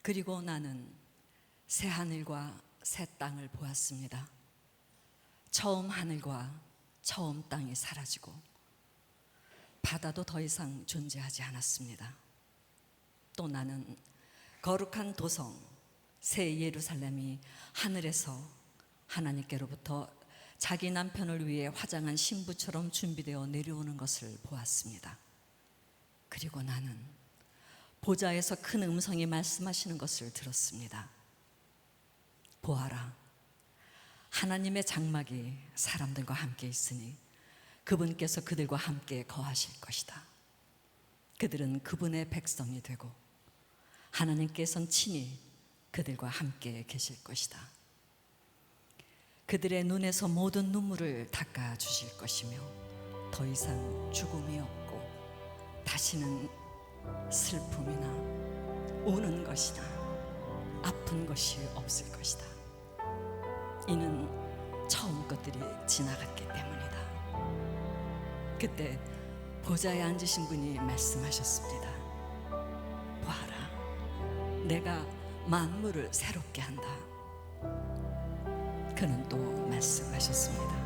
그리고 나는 새 하늘과 새 땅을 보았습니다. 처음 하늘과 처음 땅이 사라지고 바다도 더 이상 존재하지 않았습니다. 또 나는 거룩한 도성 새 예루살렘이 하늘에서 하나님께로부터 자기 남편을 위해 화장한 신부처럼 준비되어 내려오는 것을 보았습니다. 그리고 나는 보좌에서 큰 음성이 말씀하시는 것을 들었습니다. 보아라, 하나님의 장막이 사람들과 함께 있으니 그분께서 그들과 함께 거하실 것이다. 그들은 그분의 백성이 되고 하나님께서는 친히 그들과 함께 계실 것이다. 그들의 눈에서 모든 눈물을 닦아 주실 것이며 더 이상 죽음이 없고 다시는 슬픔이나 우는 것이나 아픈 것이 없을 것이다. 이는 처음 것들이 지나갔기 때문이다. 그때 보좌에 앉으신 분이 말씀하셨습니다. 보아라, 내가 만물을 새롭게 한다. 그는 또 말씀하셨습니다.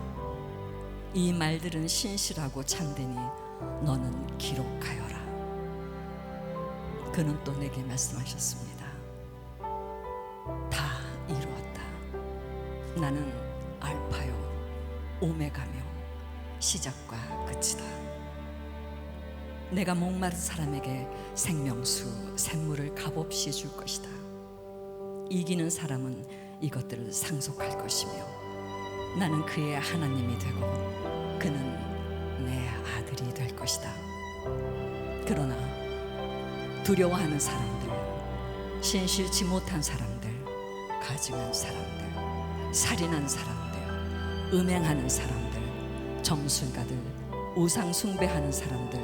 이 말들은 신실하고 참되니 너는 기록하여라. 그는 또 내게 말씀하셨습니다. 다 이루었다. 나는 알파요 오메가며 시작과 끝이다. 내가 목마른 사람에게 생명수 샘물을 값없이 줄 것이다. 이기는 사람은 이것들을 상속할 것이며 나는 그의 하나님이 되고 그는 내 아들이 될 것이다. 그러나 두려워하는 사람들, 신실치 못한 사람들, 가증한 사람들, 살인한 사람들, 음행하는 사람들, 점술가들, 우상 숭배하는 사람들,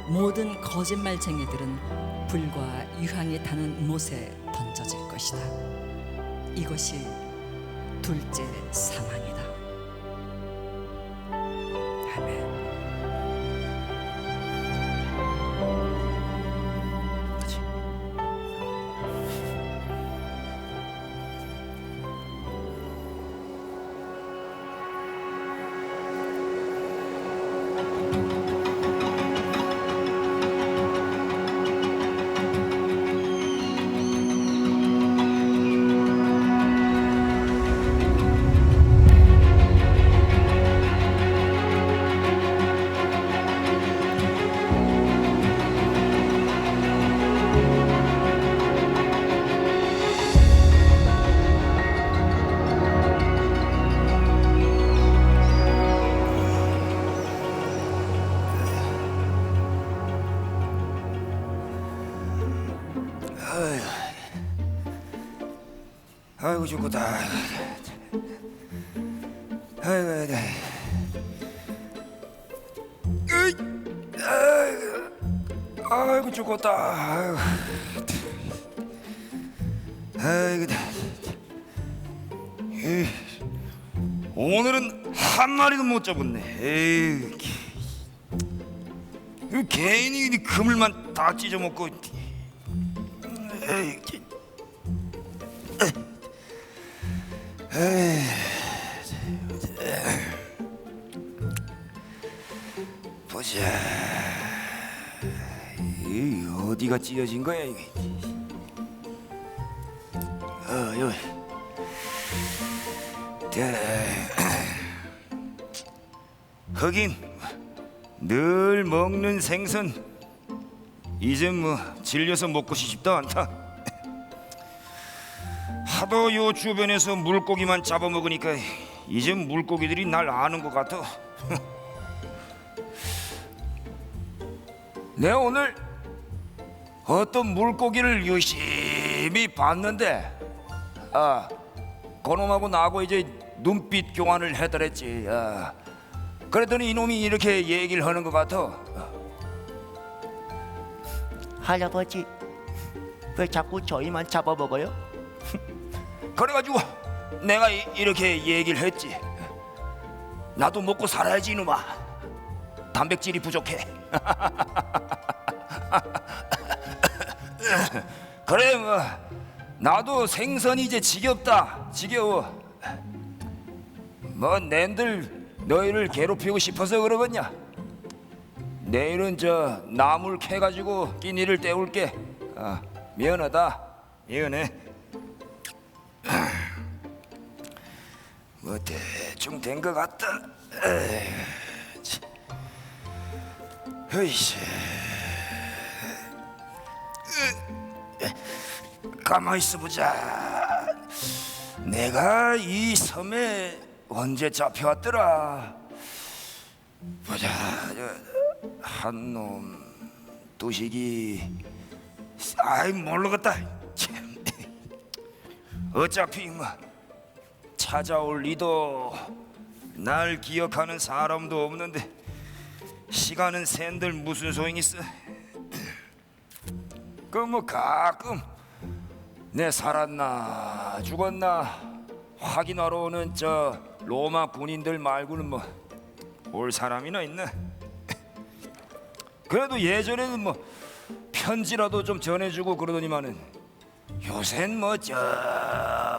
모든 거짓말쟁이들은 불과 유황이 타는 못에 던져질 것이다. 이것이 둘째 사망이다. 아멘. 아이고 죽겠다. 아이고, 아이고 죽겠다. 아이고, 오늘은 한 마리도 못 잡았네. 에이, 개인이 그물만 다 찢어먹고. 에이, 보자. 이 어디가 찢어진 거야 이게? 여기. 하긴 늘 먹는 생선 이제 뭐 질려서 먹고 싶다 않다. 하도 요 주변에서 물고기만 잡아먹으니까 이제 물고기들이 날 아는 것 같아. 내가 오늘 어떤 물고기를 유심히 봤는데 그놈하고 나하고 이제 눈빛 교환을 해더랬지. 그랬더니 이놈이 이렇게 얘기를 하는 것 같아. 할아버지, 왜 자꾸 저희만 잡아먹어요? 그래가지고 내가 이렇게 얘기를 했지. 나도 먹고 살아야지 이놈아. 단백질이 부족해. 그래 뭐 나도 생선이 이제 지겹다. 지겨워. 뭐 낸들 너희를 괴롭히고 싶어서 그러겠냐? 내일은 저 나물 캐가지고 끼니를 때울게. 미안하다. 미안해. 뭐 대충 된 것 같다. 으이씨. 가만히 있어보자. 내가 이 섬에 언제 잡혀왔더라? 보자. 한놈, 두식이. 아이 모르겠다. 참. 어차피 뭐 찾아올 리도 날 기억하는 사람도 없는데 시간은 샌들 무슨 소용 있어? 그 뭐 가끔 내 살았나 죽었나 확인하러 오는 저 로마 군인들 말고는 뭐 올 사람이나 있나? 그래도 예전에는 뭐 편지라도 좀 전해주고 그러더니만은 요샌 뭐 저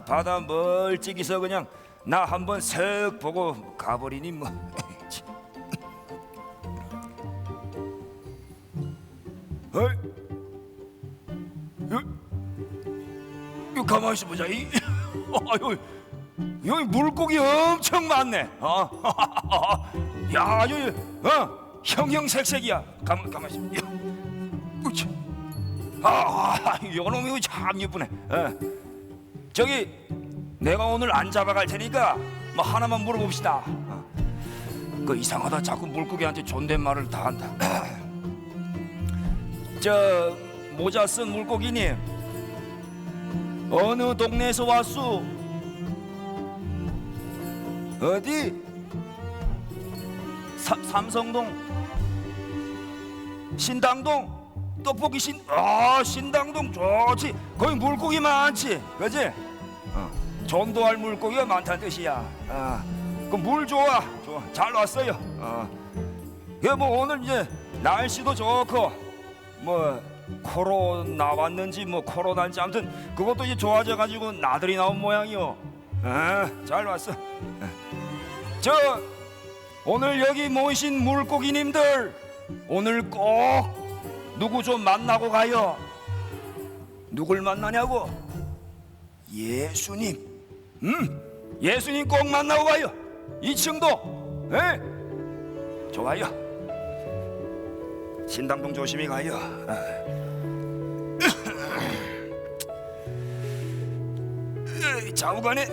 바다 멀찍이서 그냥 나 한번 슥 보고 가버리니 뭐. 어이? 요 가만히 있어 보자. 아유, 여기 물고기 엄청 많네. 야, 여기 형형색색이야. 가만히 있어. 요놈이 참 예쁘네. 저기 내가 오늘 안 잡아갈 테니까 뭐 하나만 물어봅시다. 그 이상하다. 자꾸 물고기한테 존댓말을 다 한다. 저 모자 쓴 물고기님, 어느 동네에서 왔소? 어디? 삼성동, 신당동, 떡볶이 신당동 좋지. 거기 물고기 많지, 그지? 전도할 물고기가 많다는 뜻이야. 그 물 좋아, 잘 왔어요. 뭐 오늘 이제 날씨도 좋고 뭐 코로나 왔는지 뭐 코로나인지 아무튼 그것도 이제 좋아져 가지고 나들이 나온 모양이요. 잘 왔어. 저 오늘 여기 모이신 물고기님들 오늘 꼭 누구 좀 만나고 가요. 누굴 만나냐고? 예수님. 예수님 꼭 만나고 가요. 2층도. 좋아요. 신당동 조심히 가요. 좌우간에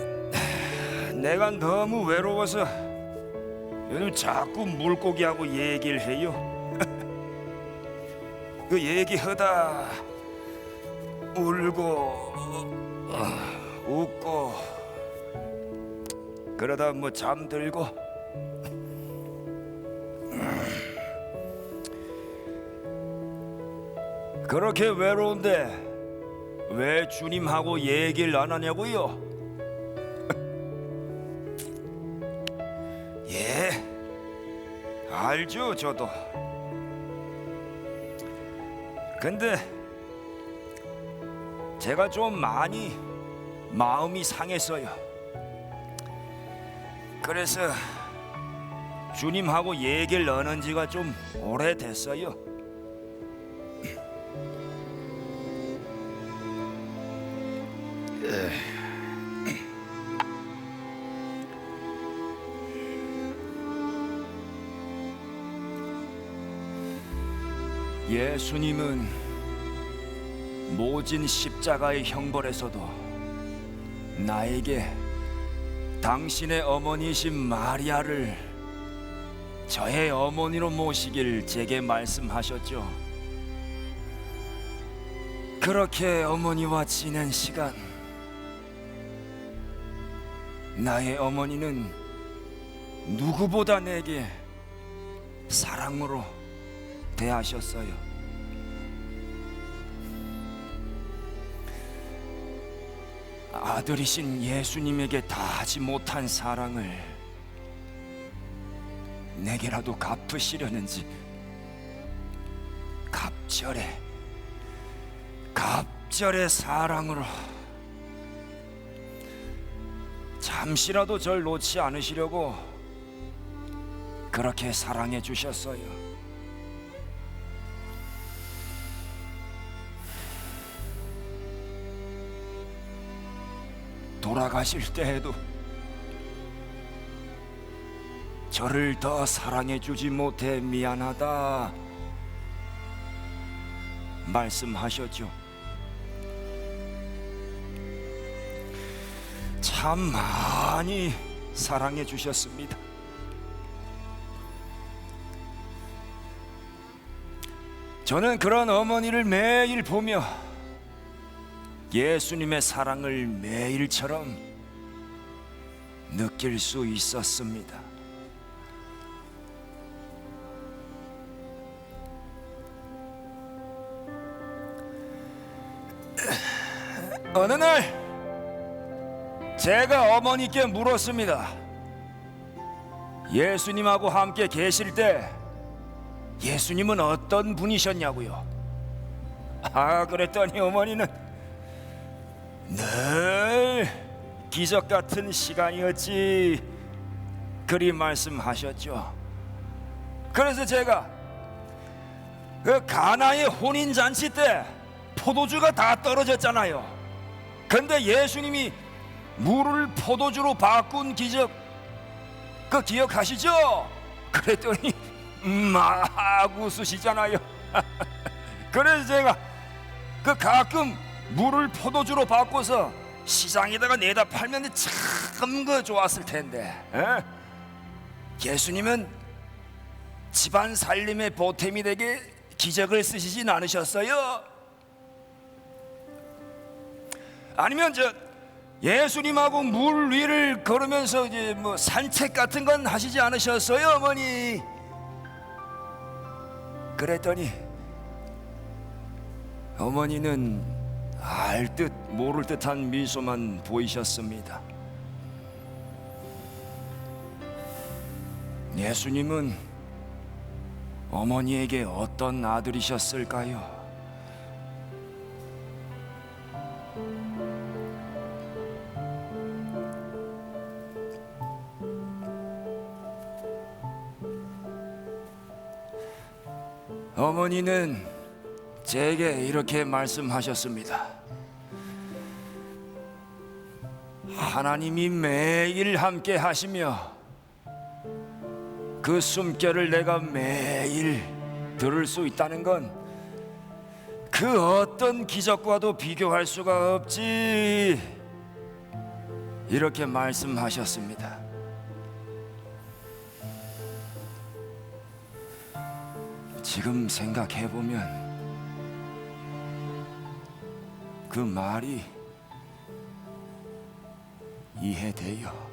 내가 너무 외로워서 요즘 자꾸 물고기하고 얘기를 해요. 그 얘기하다 울고 웃고 그러다 뭐 잠들고. 그렇게 외로운데 왜 주님하고 얘기를 안 하냐고요? 예, 알죠, 저도. 근데 제가 좀 많이 마음이 상했어요. 그래서 주님하고 얘기를 안 한 지가 좀 오래됐어요. 예수님은 모진 십자가의 형벌에서도 나에게 당신의 어머니이신 마리아를 저의 어머니로 모시길 제게 말씀하셨죠. 그렇게 어머니와 지낸 시간, 나의 어머니는 누구보다 내게 사랑으로 대하셨어요. 아들이신 예수님에게 다하지 못한 사랑을 내게라도 갚으시려는지 갑절에 무한합절의 사랑으로 잠시라도 절 놓지 않으시려고 그렇게 사랑해 주셨어요. 돌아가실 때에도 저를 더 사랑해 주지 못해 미안하다 말씀하셨죠. 참 많이 사랑해 주셨습니다. 저는 그런 어머니를 매일 보며 예수님의 사랑을 매일처럼 느낄 수 있었습니다. 어느 날 제가 어머니께 물었습니다. 예수님하고 함께 계실 때 예수님은 어떤 분이셨냐고요. 그랬더니 어머니는 늘 기적 같은 시간이었지 그리 말씀하셨죠. 그래서 제가 그 가나의 혼인잔치 때 포도주가 다 떨어졌잖아요. 근데 예수님이 물을 포도주로 바꾼 기적 그 기억하시죠? 그랬더니 막 웃으시잖아요. 그래서 제가 그 가끔 물을 포도주로 바꿔서 시장에다가 내다 팔면 참 그 좋았을 텐데. 예수님은 집안 살림의 보탬이 되게 기적을 쓰시진 않으셨어요? 아니면 예수님하고 물 위를 걸으면서 이제 뭐 산책 같은 건 하시지 않으셨어요, 어머니? 그랬더니 어머니는 알 듯 모를 듯한 미소만 보이셨습니다. 예수님은 어머니에게 어떤 아들이셨을까요? 어머니는 제게 이렇게 말씀하셨습니다. 하나님이 매일 함께 하시며 그 숨결을 내가 매일 들을 수 있다는 건 그 어떤 기적과도 비교할 수가 없지 이렇게 말씀하셨습니다. 지금 생각해보면 그 말이 이해돼요.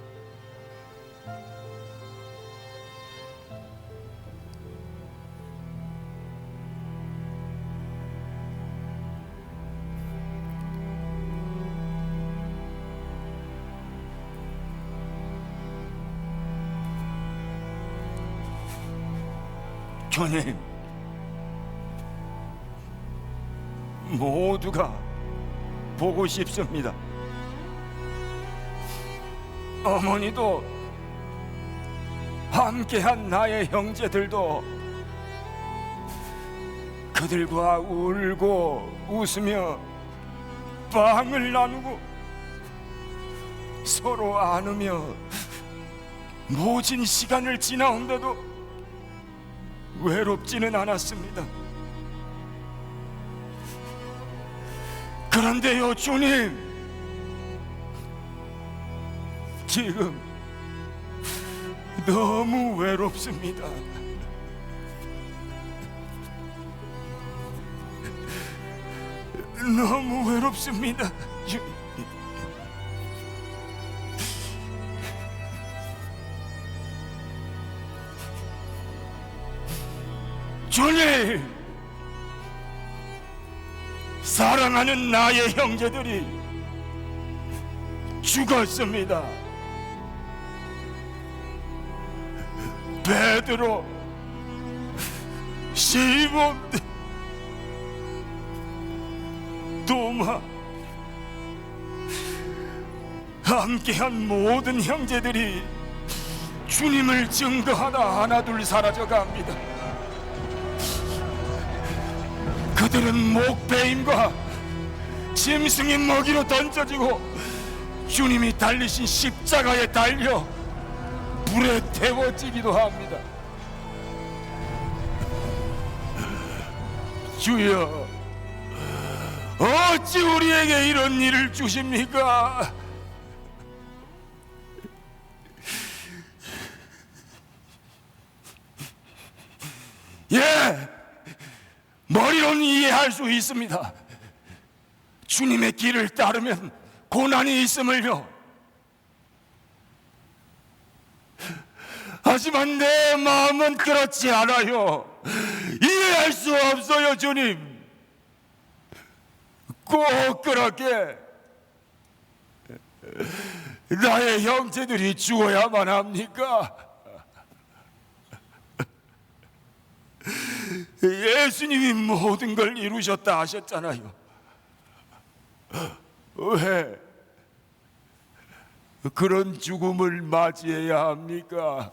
주님, 모두가 보고 싶습니다. 어머니도 함께한 나의 형제들도 그들과 울고 웃으며 빵을 나누고 서로 안으며 모진 시간을 지나온데도 외롭지는 않았습니다. 그런데요, 주님, 지금 너무 외롭습니다. 너무 외롭습니다. 주님, 사랑하는 나의 형제들이 죽었습니다. 베드로, 시몬, 도마, 함께한 모든 형제들이 주님을 증거하다 하나둘 사라져갑니다. 그들은 목배임과 짐승의 먹이로 던져지고 주님이 달리신 십자가에 달려 불에 태워지기도 합니다. 주여, 어찌 우리에게 이런 일을 주십니까? 예, 머리로는 이해할 수 있습니다. 주님의 길을 따르면 고난이 있음을요. 하지만 내 마음은 그렇지 않아요. 이해할 수 없어요, 주님. 꼭 그렇게 나의 형제들이 죽어야만 합니까? 예수님이 모든 걸 이루셨다 하셨잖아요. 왜 그런 죽음을 맞이해야 합니까?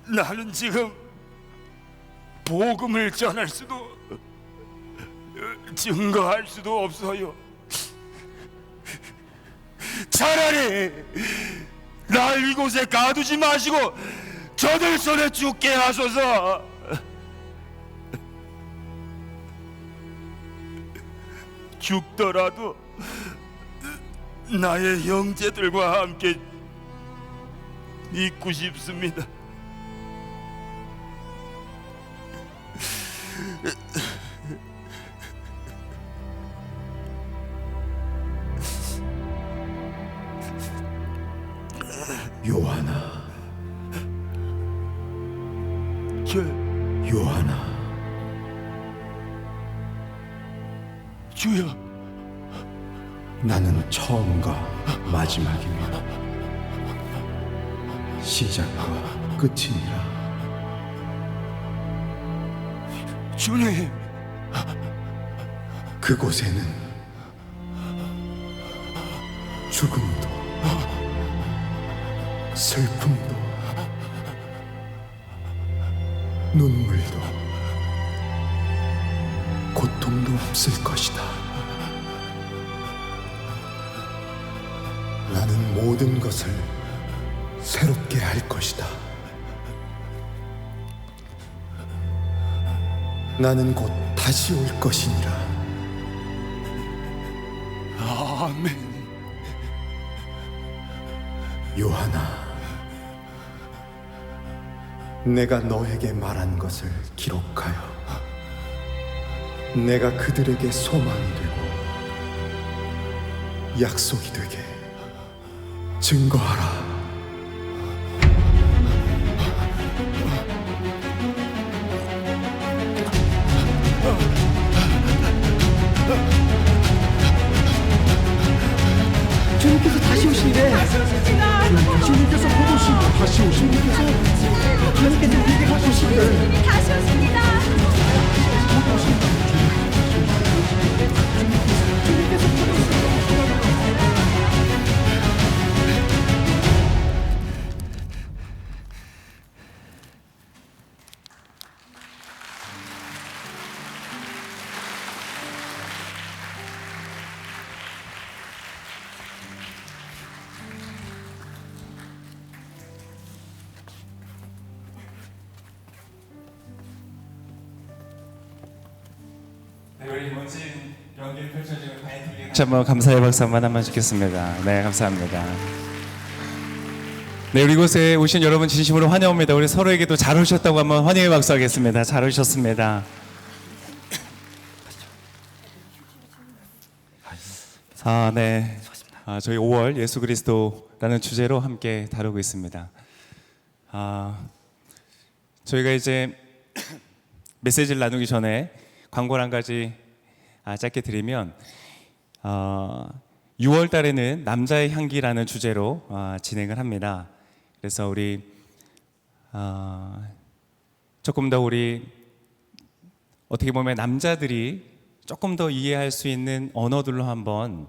나는 지금 복음을 전할 수도 증거할 수도 없어요. 차라리 날 이곳에 가두지 마시고 저들 손에 죽게 하소서. 죽더라도 나의 형제들과 함께 있고 싶습니다. 요한아, 요한아, 주여, 나는 처음과 마지막이며 시작과 끝이니라. 주님, 그곳에는 죽음도 슬픔도 눈물도 고통도 없을 것이다. 나는 모든 것을 새롭게 할 것이다. 나는 곧 다시 올 것이니라. 아멘. 요한아, 내가 너에게 말한 것을 기록하여 내가 그들에게 소망이 되고 약속이 되게 증거하라. 주님께서 다시 오시는데 주님께서 곧 오시는데 다시 오시는데 주님께서 우리에게 다시 오시는데 다시 오십니다. 네, 우리 멋진 연기를 펼쳐주는 바이트에게 다시 한번 감사의 박수 한번 하면 좋겠습니다. 네, 감사합니다. 네, 우리 이곳에 오신 여러분 진심으로 환영합니다. 우리 서로에게도 잘 오셨다고 한번 환영의 박수 하겠습니다. 잘 오셨습니다. 네. 저희 5월 예수 그리스도라는 주제로 함께 다루고 있습니다. 저희가 이제 메시지를 나누기 전에 광고를 한 가지 짧게 드리면 6월 달에는 남자의 향기라는 주제로 진행을 합니다. 그래서 우리 조금 더 우리 어떻게 보면 남자들이 조금 더 이해할 수 있는 언어들로 한번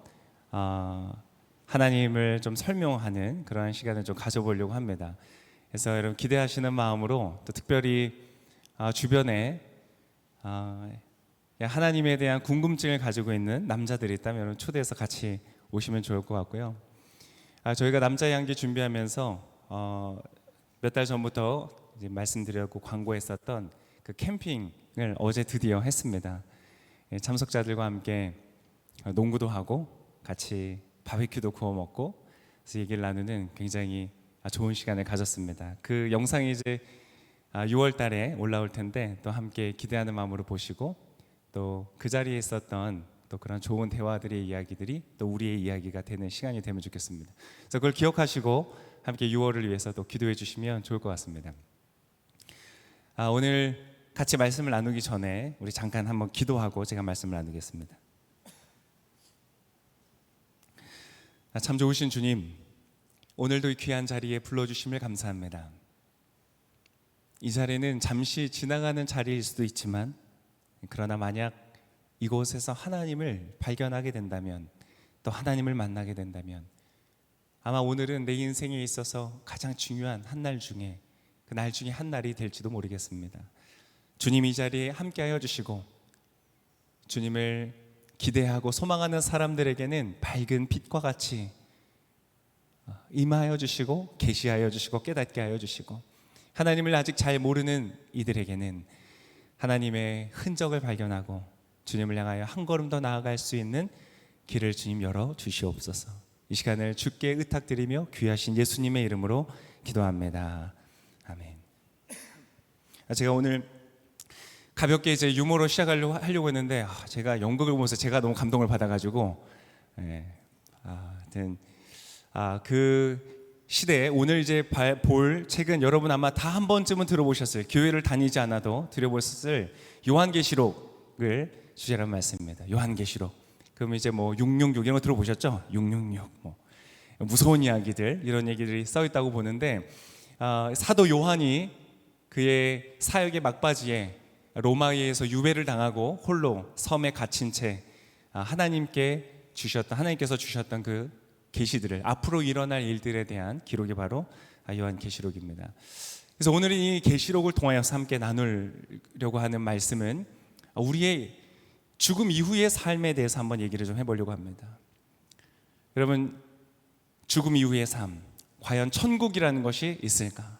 하나님을 좀 설명하는 그러한 시간을 좀 가져보려고 합니다. 그래서 여러분 기대하시는 마음으로 또 특별히 주변에 하나님에 대한 궁금증을 가지고 있는 남자들이 있다면 여러분 초대해서 같이 오시면 좋을 것 같고요. 저희가 남자 양기 준비하면서 몇 달 전부터 이제 말씀드렸고 광고했었던 그 캠핑을 어제 드디어 했습니다. 참석자들과 함께 농구도 하고 같이 바비큐도 구워 먹고 그래서 얘기를 나누는 굉장히 좋은 시간을 가졌습니다. 그 영상이 이제 6월 달에 올라올 텐데 또 함께 기대하는 마음으로 보시고 또 그 자리에 있었던 또 그런 좋은 대화들의 이야기들이 또 우리의 이야기가 되는 시간이 되면 좋겠습니다. 그래서 그걸 기억하시고 함께 6월을 위해서 또 기도해 주시면 좋을 것 같습니다. 오늘 같이 말씀을 나누기 전에 우리 잠깐 한번 기도하고 제가 말씀을 나누겠습니다. 참 좋으신 주님, 오늘도 이 귀한 자리에 불러주심을 감사합니다. 이 자리는 잠시 지나가는 자리일 수도 있지만 그러나 만약 이곳에서 하나님을 발견하게 된다면 또 하나님을 만나게 된다면 아마 오늘은 내 인생에 있어서 가장 중요한 한 날 중에 그 날 중에 한 날이 될지도 모르겠습니다. 주님 이 자리에 함께하여 주시고 주님을 기대하고 소망하는 사람들에게는 밝은 빛과 같이 임하여 주시고 계시하여 주시고 깨닫게 하여 주시고 하나님을 아직 잘 모르는 이들에게는 하나님의 흔적을 발견하고 주님을 향하여 한 걸음 더 나아갈 수 있는 길을 주님 열어 주시옵소서. 이 시간을 주께 의탁드리며 귀하신 예수님의 이름으로 기도합니다. 아멘. 제가 오늘 가볍게 이제 유머로 시작하려고 했는데 제가 연극을 보면서 제가 너무 감동을 받아가지고 하여튼 그 시대에 오늘 이제 볼 책은 여러분 아마 다 한 번쯤은 들어보셨어요. 교회를 다니지 않아도 들어보셨을 요한계시록을 주제로 한 말씀입니다. 요한계시록. 그럼 이제 뭐 666 이런 거 들어보셨죠? 666 뭐 무서운 이야기들 이런 얘기들이 써 있다고 보는데 사도 요한이 그의 사역의 막바지에 로마에서 유배를 당하고 홀로 섬에 갇힌 채 하나님께서 주셨던 그 계시들을 앞으로 일어날 일들에 대한 기록이 바로 요한계시록입니다. 그래서 오늘은 이 계시록을 통하여서 함께 나누려고 하는 말씀은 우리의 죽음 이후의 삶에 대해서 한번 얘기를 좀 해보려고 합니다. 여러분, 죽음 이후의 삶, 과연 천국이라는 것이 있을까?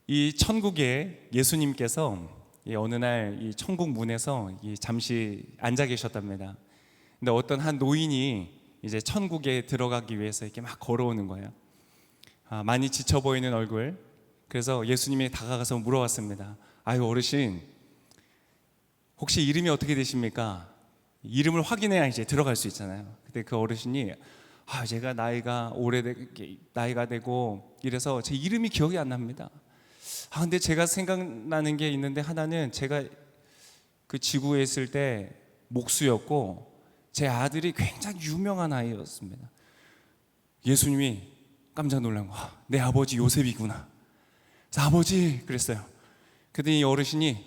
이 천국에 예수님께서 어느 날 이 천국 문에서 잠시 앉아 계셨답니다. 근데 어떤 한 노인이 이제 천국에 들어가기 위해서 이렇게 막 걸어오는 거예요. 많이 지쳐 보이는 얼굴. 그래서 예수님이 다가가서 물어봤습니다. 아유 어르신, 혹시 이름이 어떻게 되십니까? 이름을 확인해야 이제 들어갈 수 있잖아요. 근데 그 어르신이 제가 나이가 되고 이래서 제 이름이 기억이 안 납니다. 근데 제가 생각나는 게 있는데 하나는 제가 그 지구에 있을 때 목수였고 제 아들이 굉장히 유명한 아이였습니다. 예수님이 깜짝 놀란 거, 내 아버지 요셉이구나. 그래서 아버지 그랬어요. 그랬더니 이 어르신이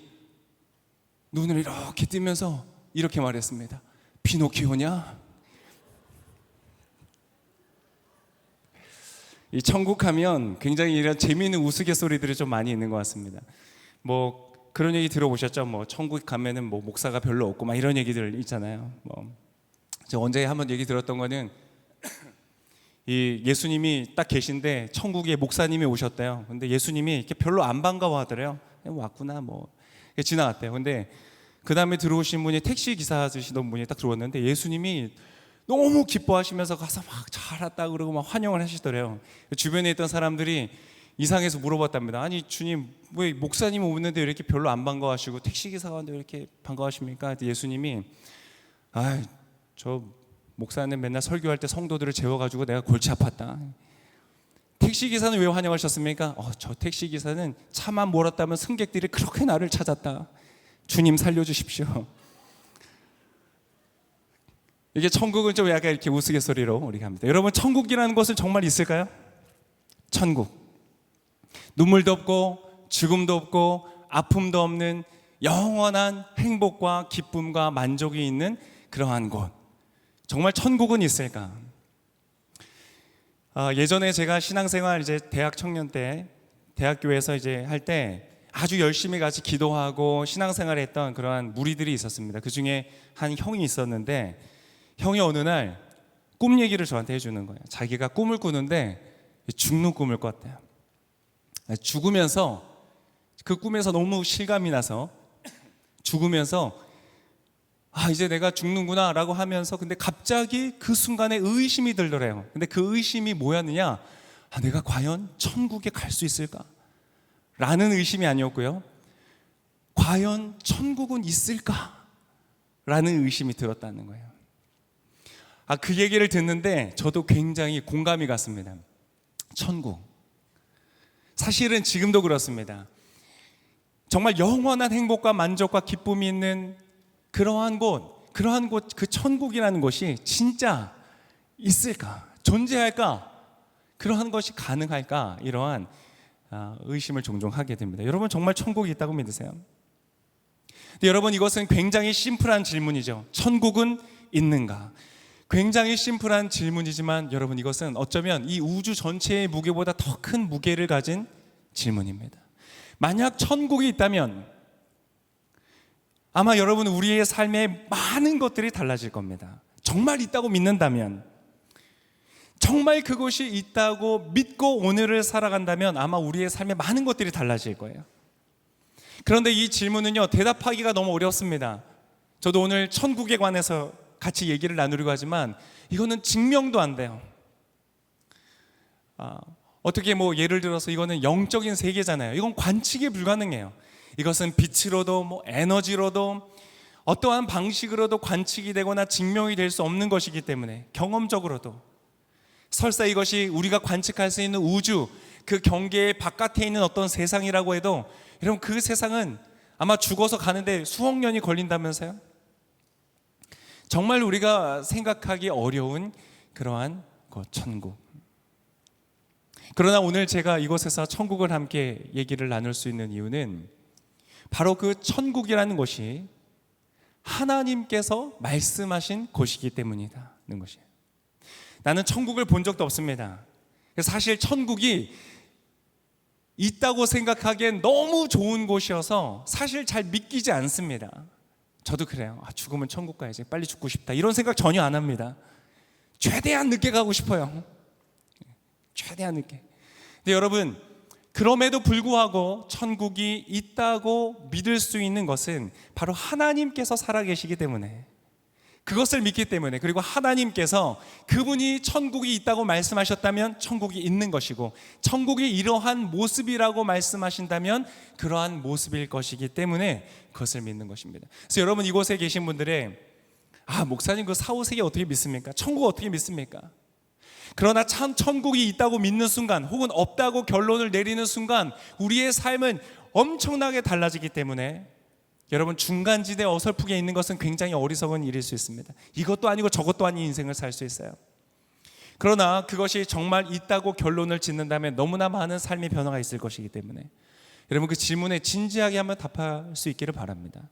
눈을 이렇게 뜨면서 이렇게 말했습니다. 피노키오냐? 이 천국 하면 굉장히 이런 재미있는 우스갯소리들이 좀 많이 있는 것 같습니다. 뭐 그런 얘기 들어보셨죠? 뭐 천국 가면은 뭐 목사가 별로 없고 막 이런 얘기들 있잖아요. 제가 언제 한번 얘기 들었던 거는 이 예수님이 딱 계신데 천국에 목사님이 오셨대요. 근데 예수님이 이렇게 별로 안 반가워하더래요. 왔구나 뭐 지나갔대요. 근데 그 다음에 들어오신 분이 택시 기사 주시던 분이 딱 들어왔는데 예수님이 너무 기뻐하시면서 가서 막 잘 왔다 그러고 막 환영을 하시더래요. 주변에 있던 사람들이 이상해서 물어봤답니다. 아니 주님 왜 목사님 오는데 왜 이렇게 별로 안 반가워하시고 택시 기사가 왔는데 왜 이렇게 반가워하십니까? 예수님이 저 목사는 맨날 설교할 때 성도들을 재워가지고 내가 골치 아팠다. 택시 기사는 왜 환영하셨습니까? 저 택시 기사는 차만 몰았다면 승객들이 그렇게 나를 찾았다. 주님 살려주십시오. 이게 천국은 좀 약간 이렇게 우스갯소리로 우리가 합니다. 여러분 천국이라는 것은 정말 있을까요? 천국. 눈물도 없고 죽음도 없고 아픔도 없는 영원한 행복과 기쁨과 만족이 있는 그러한 곳. 정말 천국은 있을까? 예전에 제가 신앙생활 이제 대학 청년 때 대학교에서 이제 할 때 아주 열심히 같이 기도하고 신앙생활을 했던 그러한 무리들이 있었습니다. 그 중에 한 형이 있었는데 형이 어느 날 꿈 얘기를 저한테 해주는 거예요. 자기가 꿈을 꾸는데 죽는 꿈을 꿨대요. 죽으면서 그 꿈에서 너무 실감이 나서 죽으면서 이제 내가 죽는구나 라고 하면서 근데 갑자기 그 순간에 의심이 들더래요. 근데 그 의심이 뭐였느냐? 내가 과연 천국에 갈 수 있을까? 라는 의심이 아니었고요. 과연 천국은 있을까? 라는 의심이 들었다는 거예요. 그 얘기를 듣는데 저도 굉장히 공감이 갔습니다. 천국. 사실은 지금도 그렇습니다. 정말 영원한 행복과 만족과 기쁨이 있는 그러한 곳, 그 천국이라는 곳이 진짜 있을까? 존재할까? 그러한 것이 가능할까? 이러한 의심을 종종 하게 됩니다. 여러분 정말 천국이 있다고 믿으세요? 근데 여러분 이것은 굉장히 심플한 질문이죠. 천국은 있는가? 굉장히 심플한 질문이지만 여러분 이것은 어쩌면 이 우주 전체의 무게보다 더 큰 무게를 가진 질문입니다. 만약 천국이 있다면 아마 여러분 우리의 삶에 많은 것들이 달라질 겁니다. 정말 있다고 믿는다면, 정말 그것이 있다고 믿고 오늘을 살아간다면 아마 우리의 삶에 많은 것들이 달라질 거예요. 그런데 이 질문은요, 대답하기가 너무 어렵습니다. 저도 오늘 천국에 관해서 같이 얘기를 나누려고 하지만 이거는 증명도 안 돼요. 어떻게 예를 들어서 이거는 영적인 세계잖아요. 이건 관측이 불가능해요. 이것은 빛으로도 에너지로도 어떠한 방식으로도 관측이 되거나 증명이 될 수 없는 것이기 때문에 경험적으로도 설사 이것이 우리가 관측할 수 있는 우주 그 경계 바깥에 있는 어떤 세상이라고 해도 여러분 그 세상은 아마 죽어서 가는데 수억 년이 걸린다면서요? 정말 우리가 생각하기 어려운 그러한 천국. 그러나 오늘 제가 이곳에서 천국을 함께 얘기를 나눌 수 있는 이유는 바로 그 천국이라는 것이 하나님께서 말씀하신 곳이기 때문이라는 것이에요. 나는 천국을 본 적도 없습니다. 사실 천국이 있다고 생각하기엔 너무 좋은 곳이어서 사실 잘 믿기지 않습니다. 저도 그래요. 죽으면 천국 가야지. 빨리 죽고 싶다. 이런 생각 전혀 안 합니다. 최대한 늦게 가고 싶어요. 최대한 늦게. 근데 여러분, 그럼에도 불구하고 천국이 있다고 믿을 수 있는 것은 바로 하나님께서 살아계시기 때문에, 그것을 믿기 때문에, 그리고 하나님께서 그분이 천국이 있다고 말씀하셨다면 천국이 있는 것이고, 천국이 이러한 모습이라고 말씀하신다면 그러한 모습일 것이기 때문에 그것을 믿는 것입니다. 그래서 여러분 이곳에 계신 분들의 목사님 그 사후세계 어떻게 믿습니까? 천국 어떻게 믿습니까? 그러나 참 천국이 있다고 믿는 순간 혹은 없다고 결론을 내리는 순간 우리의 삶은 엄청나게 달라지기 때문에 여러분 중간지대에 어설프게 있는 것은 굉장히 어리석은 일일 수 있습니다. 이것도 아니고 저것도 아닌 인생을 살 수 있어요. 그러나 그것이 정말 있다고 결론을 짓는다면 너무나 많은 삶의 변화가 있을 것이기 때문에 여러분 그 질문에 진지하게 한번 답할 수 있기를 바랍니다.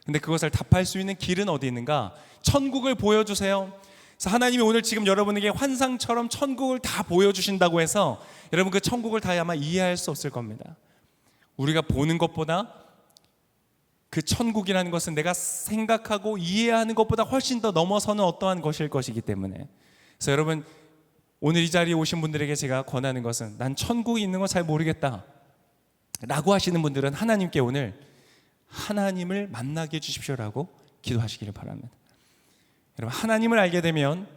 근데 그것을 답할 수 있는 길은 어디 있는가? 천국을 보여주세요. 그래서 하나님이 오늘 지금 여러분에게 환상처럼 천국을 다 보여주신다고 해서 여러분 그 천국을 다 아마 이해할 수 없을 겁니다. 우리가 보는 것보다 그 천국이라는 것은 내가 생각하고 이해하는 것보다 훨씬 더 넘어서는 어떠한 것일 것이기 때문에, 그래서 여러분 오늘 이 자리에 오신 분들에게 제가 권하는 것은 난 천국이 있는 거 잘 모르겠다 라고 하시는 분들은 하나님께 오늘 하나님을 만나게 해주십시오라고 기도하시기를 바랍니다. 여러분 하나님을 알게 되면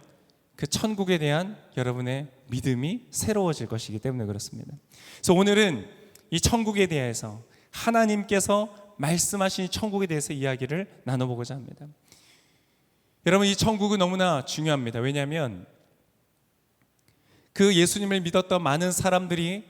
그 천국에 대한 여러분의 믿음이 새로워질 것이기 때문에 그렇습니다. 그래서 오늘은 이 천국에 대해서 하나님께서 말씀하신 천국에 대해서 이야기를 나눠보고자 합니다. 여러분 이 천국은 너무나 중요합니다. 왜냐하면 그 예수님을 믿었던 많은 사람들이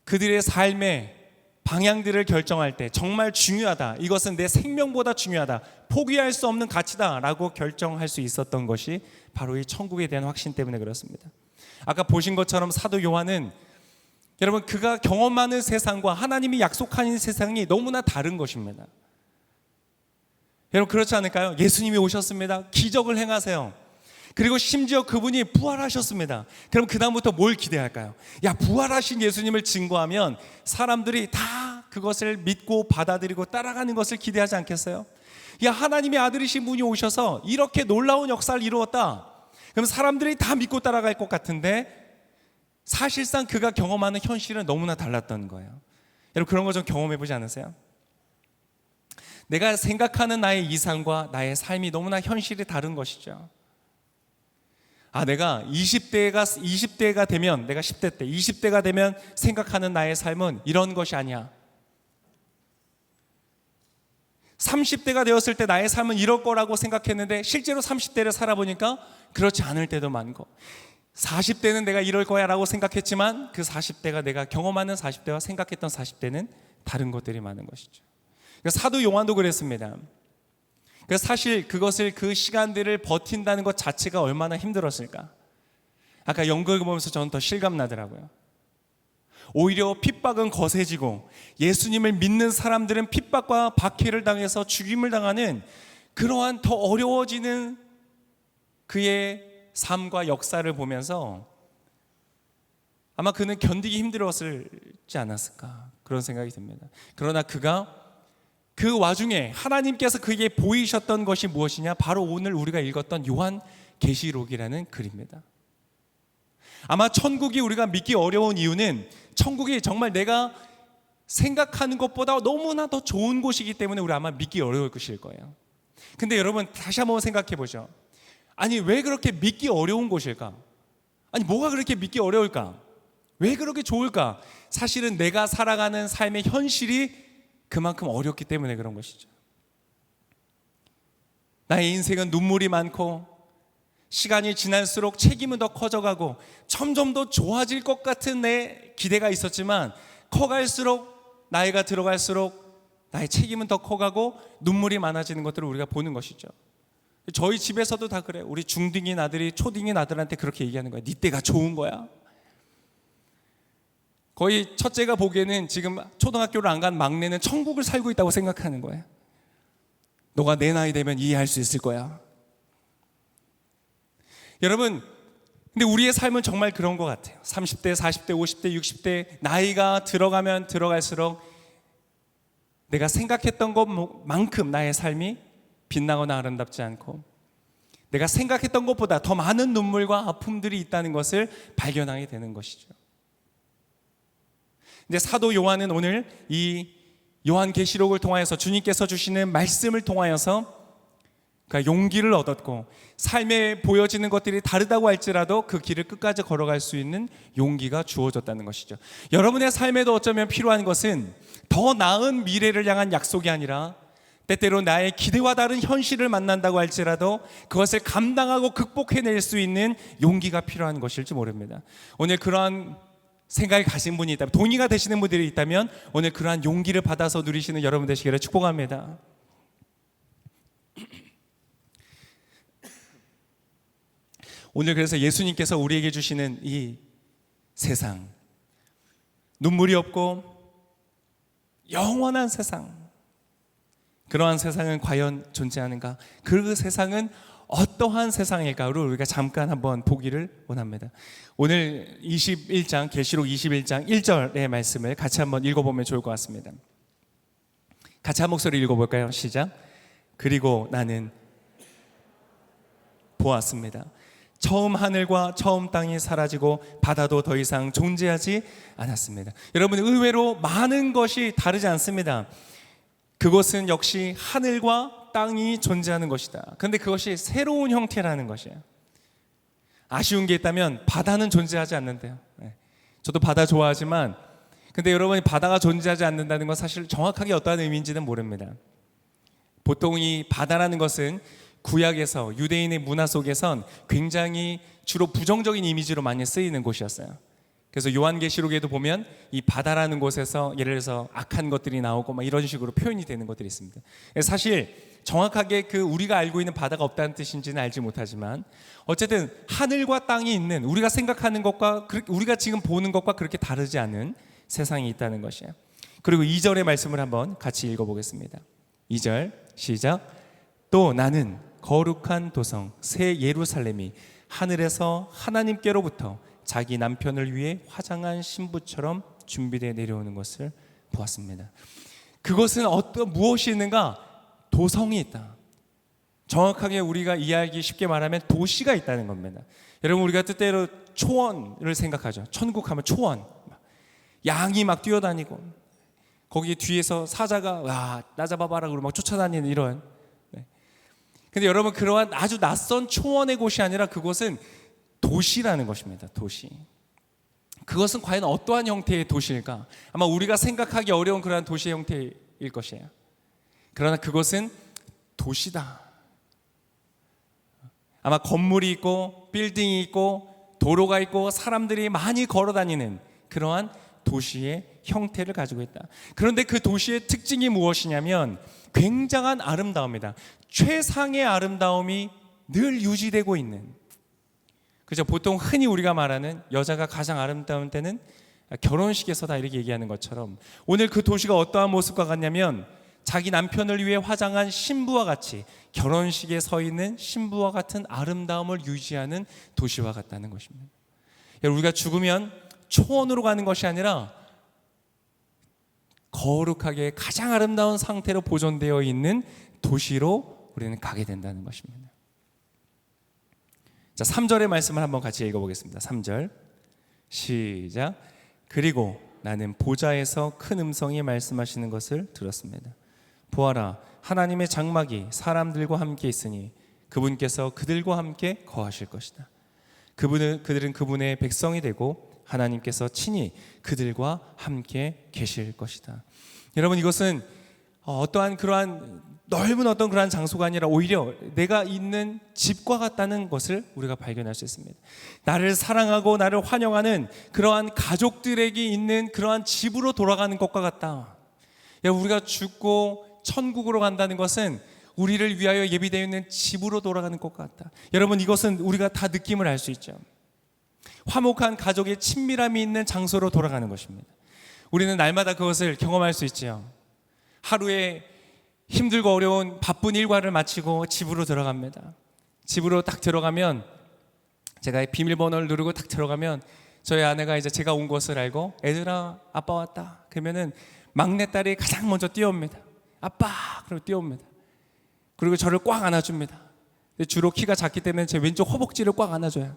그들의 삶의 방향들을 결정할 때 정말 중요하다, 이것은 내 생명보다 중요하다, 포기할 수 없는 가치다 라고 결정할 수 있었던 것이 바로 이 천국에 대한 확신 때문에 그렇습니다. 아까 보신 것처럼 사도 요한은 여러분 그가 경험하는 세상과 하나님이 약속하는 세상이 너무나 다른 것입니다. 여러분 그렇지 않을까요? 예수님이 오셨습니다. 기적을 행하세요. 그리고 심지어 그분이 부활하셨습니다. 그럼 그 다음부터 뭘 기대할까요? 야, 부활하신 예수님을 증거하면 사람들이 다 그것을 믿고 받아들이고 따라가는 것을 기대하지 않겠어요? 야, 하나님의 아들이신 분이 오셔서 이렇게 놀라운 역사를 이루었다. 그럼 사람들이 다 믿고 따라갈 것 같은데 사실상 그가 경험하는 현실은 너무나 달랐던 거예요. 여러분 그런 거 좀 경험해 보지 않으세요? 내가 생각하는 나의 이상과 나의 삶이 너무나 현실이 다른 것이죠. 아, 내가 20대가 되면, 내가 10대 때 20대가 되면 생각하는 나의 삶은 이런 것이 아니야. 30대가 되었을 때 나의 삶은 이럴 거라고 생각했는데 실제로 30대를 살아보니까 그렇지 않을 때도 많고, 40대는 내가 이럴 거야 라고 생각했지만 그 40대가 내가 경험하는 40대와 생각했던 40대는 다른 것들이 많은 것이죠. 사도 요한도 그랬습니다. 사실 그것을 그 시간들을 버틴다는 것 자체가 얼마나 힘들었을까. 아까 연극을 보면서 저는 더 실감나더라고요. 오히려 핍박은 거세지고 예수님을 믿는 사람들은 핍박과 박해를 당해서 죽임을 당하는 그러한 더 어려워지는 그의 삶과 역사를 보면서 아마 그는 견디기 힘들었을지 않았을까 그런 생각이 듭니다. 그러나 그가 그 와중에 하나님께서 그에게 보이셨던 것이 무엇이냐? 바로 오늘 우리가 읽었던 요한 계시록이라는 글입니다. 아마 천국이 우리가 믿기 어려운 이유는 천국이 정말 내가 생각하는 것보다 너무나 더 좋은 곳이기 때문에 우리 아마 믿기 어려울 것일 거예요. 근데 여러분 다시 한번 생각해 보죠. 아니 왜 그렇게 믿기 어려운 곳일까? 아니 뭐가 그렇게 믿기 어려울까? 왜 그렇게 좋을까? 사실은 내가 살아가는 삶의 현실이 그만큼 어렵기 때문에 그런 것이죠. 나의 인생은 눈물이 많고 시간이 지날수록 책임은 더 커져가고 점점 더 좋아질 것 같은 내 기대가 있었지만 커갈수록 나이가 들어갈수록 나의 책임은 더 커가고 눈물이 많아지는 것들을 우리가 보는 것이죠. 저희 집에서도 다 그래요. 우리 중딩인 아들이 초딩인 아들한테 그렇게 얘기하는 거야. 네 때가 좋은 거야. 거의 첫째가 보기에는 지금 초등학교를 안 간 막내는 천국을 살고 있다고 생각하는 거예요. 너가 내 나이 되면 이해할 수 있을 거야. 여러분, 근데 우리의 삶은 정말 그런 것 같아요. 30대, 40대, 50대, 60대 나이가 들어가면 들어갈수록 내가 생각했던 것만큼 나의 삶이 빛나거나 아름답지 않고 내가 생각했던 것보다 더 많은 눈물과 아픔들이 있다는 것을 발견하게 되는 것이죠. 근데 사도 요한은 오늘 이 요한계시록을 통하여서 주님께서 주시는 말씀을 통하여서 그러니까 용기를 얻었고 삶에 보여지는 것들이 다르다고 할지라도 그 길을 끝까지 걸어갈 수 있는 용기가 주어졌다는 것이죠. 여러분의 삶에도 어쩌면 필요한 것은 더 나은 미래를 향한 약속이 아니라 때때로 나의 기대와 다른 현실을 만난다고 할지라도 그것을 감당하고 극복해낼 수 있는 용기가 필요한 것일지 모릅니다. 오늘 그러한 생각을 가진 분이 있다면, 동의가 되시는 분들이 있다면 오늘 그러한 용기를 받아서 누리시는 여러분 되시기를 축복합니다. 오늘 그래서 예수님께서 우리에게 주시는 이 세상, 눈물이 없고 영원한 세상, 그러한 세상은 과연 존재하는가? 그 세상은 어떠한 세상일까를 우리가 잠깐 한번 보기를 원합니다. 오늘 21장 계시록 21장 1절의 말씀을 같이 한번 읽어보면 좋을 것 같습니다. 같이 한 목소리 읽어볼까요? 시작. 그리고 나는 보았습니다. 처음 하늘과 처음 땅이 사라지고 바다도 더 이상 존재하지 않았습니다. 여러분, 의외로 많은 것이 다르지 않습니다. 그것은 역시 하늘과 땅이 존재하는 것이다. 그런데 그것이 새로운 형태라는 것이에요. 아쉬운 게 있다면 바다는 존재하지 않는데요. 저도 바다 좋아하지만 근데 여러분이 바다가 존재하지 않는다는 건 사실 정확하게 어떠한 의미인지는 모릅니다. 보통 이 바다라는 것은 구약에서 유대인의 문화 속에선 굉장히 주로 부정적인 이미지로 많이 쓰이는 곳이었어요. 그래서 요한계시록에도 보면 이 바다라는 곳에서 예를 들어서 악한 것들이 나오고 막 이런 식으로 표현이 되는 것들이 있습니다. 사실 정확하게 그 우리가 알고 있는 바다가 없다는 뜻인지는 알지 못하지만 어쨌든 하늘과 땅이 있는 우리가 생각하는 것과 우리가 지금 보는 것과 그렇게 다르지 않은 세상이 있다는 것이에요. 그리고 2절의 말씀을 한번 같이 읽어보겠습니다. 2절 시작. 또 나는 거룩한 도성 새 예루살렘이 하늘에서 하나님께로부터 자기 남편을 위해 화장한 신부처럼 준비되어 내려오는 것을 보았습니다. 그것은 무엇이 있는가? 도성이 있다. 정확하게 우리가 이해하기 쉽게 말하면 도시가 있다는 겁니다. 여러분, 우리가 뜻대로 초원을 생각하죠. 천국 하면 초원, 양이 막 뛰어다니고 거기 뒤에서 사자가 와 나 잡아봐라 그러고 막 쫓아다니는 이런. 근데 여러분, 그러한 아주 낯선 초원의 곳이 아니라 그곳은 도시라는 것입니다. 도시. 그것은 과연 어떠한 형태의 도시일까? 아마 우리가 생각하기 어려운 그러한 도시의 형태일 것이에요. 그러나 그것은 도시다. 아마 건물이 있고 빌딩이 있고 도로가 있고 사람들이 많이 걸어다니는 그러한 도시의 형태를 가지고 있다. 그런데 그 도시의 특징이 무엇이냐면 굉장한 아름다움이다. 최상의 아름다움이 늘 유지되고 있는. 그죠? 보통 흔히 우리가 말하는 여자가 가장 아름다운 때는 결혼식에서다 이렇게 얘기하는 것처럼 오늘 그 도시가 어떠한 모습과 같냐면 자기 남편을 위해 화장한 신부와 같이 결혼식에 서 있는 신부와 같은 아름다움을 유지하는 도시와 같다는 것입니다. 우리가 죽으면 초원으로 가는 것이 아니라 거룩하게 가장 아름다운 상태로 보존되어 있는 도시로 우리는 가게 된다는 것입니다. 자, 3절의 말씀을 한번 같이 읽어보겠습니다. 3절 시작. 그리고 나는 보좌에서 큰 음성이 말씀하시는 것을 들었습니다. 보아라, 하나님의 장막이 사람들과 함께 있으니 그분께서 그들과 함께 거하실 것이다. 그들은 그분의 백성이 되고 하나님께서 친히 그들과 함께 계실 것이다. 여러분, 이것은 어떠한 그러한 넓은 어떤 그러한 장소가 아니라 오히려 내가 있는 집과 같다는 것을 우리가 발견할 수 있습니다. 나를 사랑하고 나를 환영하는 그러한 가족들에게 있는 그러한 집으로 돌아가는 것과 같다. 우리가 죽고 천국으로 간다는 것은 우리를 위하여 예비되어 있는 집으로 돌아가는 것 같다. 여러분, 이것은 우리가 다 느낌을 알 수 있죠. 화목한 가족의 친밀함이 있는 장소로 돌아가는 것입니다. 우리는 날마다 그것을 경험할 수 있죠. 하루에 힘들고 어려운 바쁜 일과를 마치고 집으로 들어갑니다. 집으로 딱 들어가면 제가 비밀번호를 누르고 딱 들어가면 저희 아내가 이제 제가 온 것을 알고 애들아 아빠 왔다 그러면은 막내딸이 가장 먼저 뛰어옵니다. 아빠 그러고 뛰어옵니다. 그리고 저를 꽉 안아줍니다. 주로 키가 작기 때문에 제 왼쪽 허벅지를 꽉 안아줘요.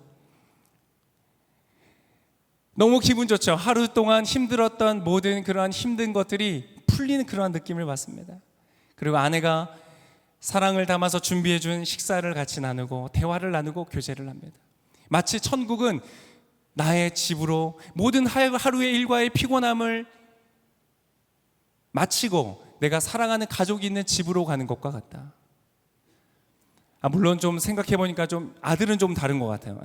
너무 기분 좋죠. 하루 동안 힘들었던 모든 그러한 힘든 것들이 풀리는 그러한 느낌을 받습니다. 그리고 아내가 사랑을 담아서 준비해준 식사를 같이 나누고 대화를 나누고 교제를 합니다. 마치 천국은 나의 집으로 모든 하루의 일과의 피곤함을 마치고 내가 사랑하는 가족이 있는 집으로 가는 것과 같다. 물론 좀 생각해보니까 좀 아들은 좀 다른 것 같아요.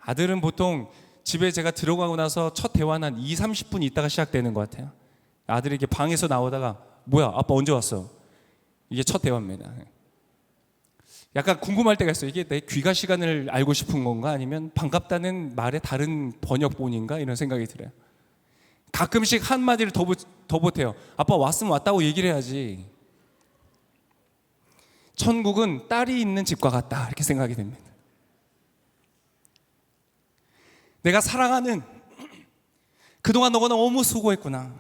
아들은 보통 집에 제가 들어가고 나서 첫 대화는 한 20-30분 있다가 시작되는 것 같아요. 아들이 이렇게 방에서 나오다가 뭐야 아빠 언제 왔어? 이게 첫 대화입니다. 약간 궁금할 때가 있어요. 이게 내 귀가 시간을 알고 싶은 건가 아니면 반갑다는 말의 다른 번역본인가 이런 생각이 들어요. 가끔씩 한마디를 더 보태요. 아빠 왔으면 왔다고 얘기를 해야지. 천국은 딸이 있는 집과 같다 이렇게 생각이 됩니다. 내가 사랑하는 그동안 너가 너무 수고했구나.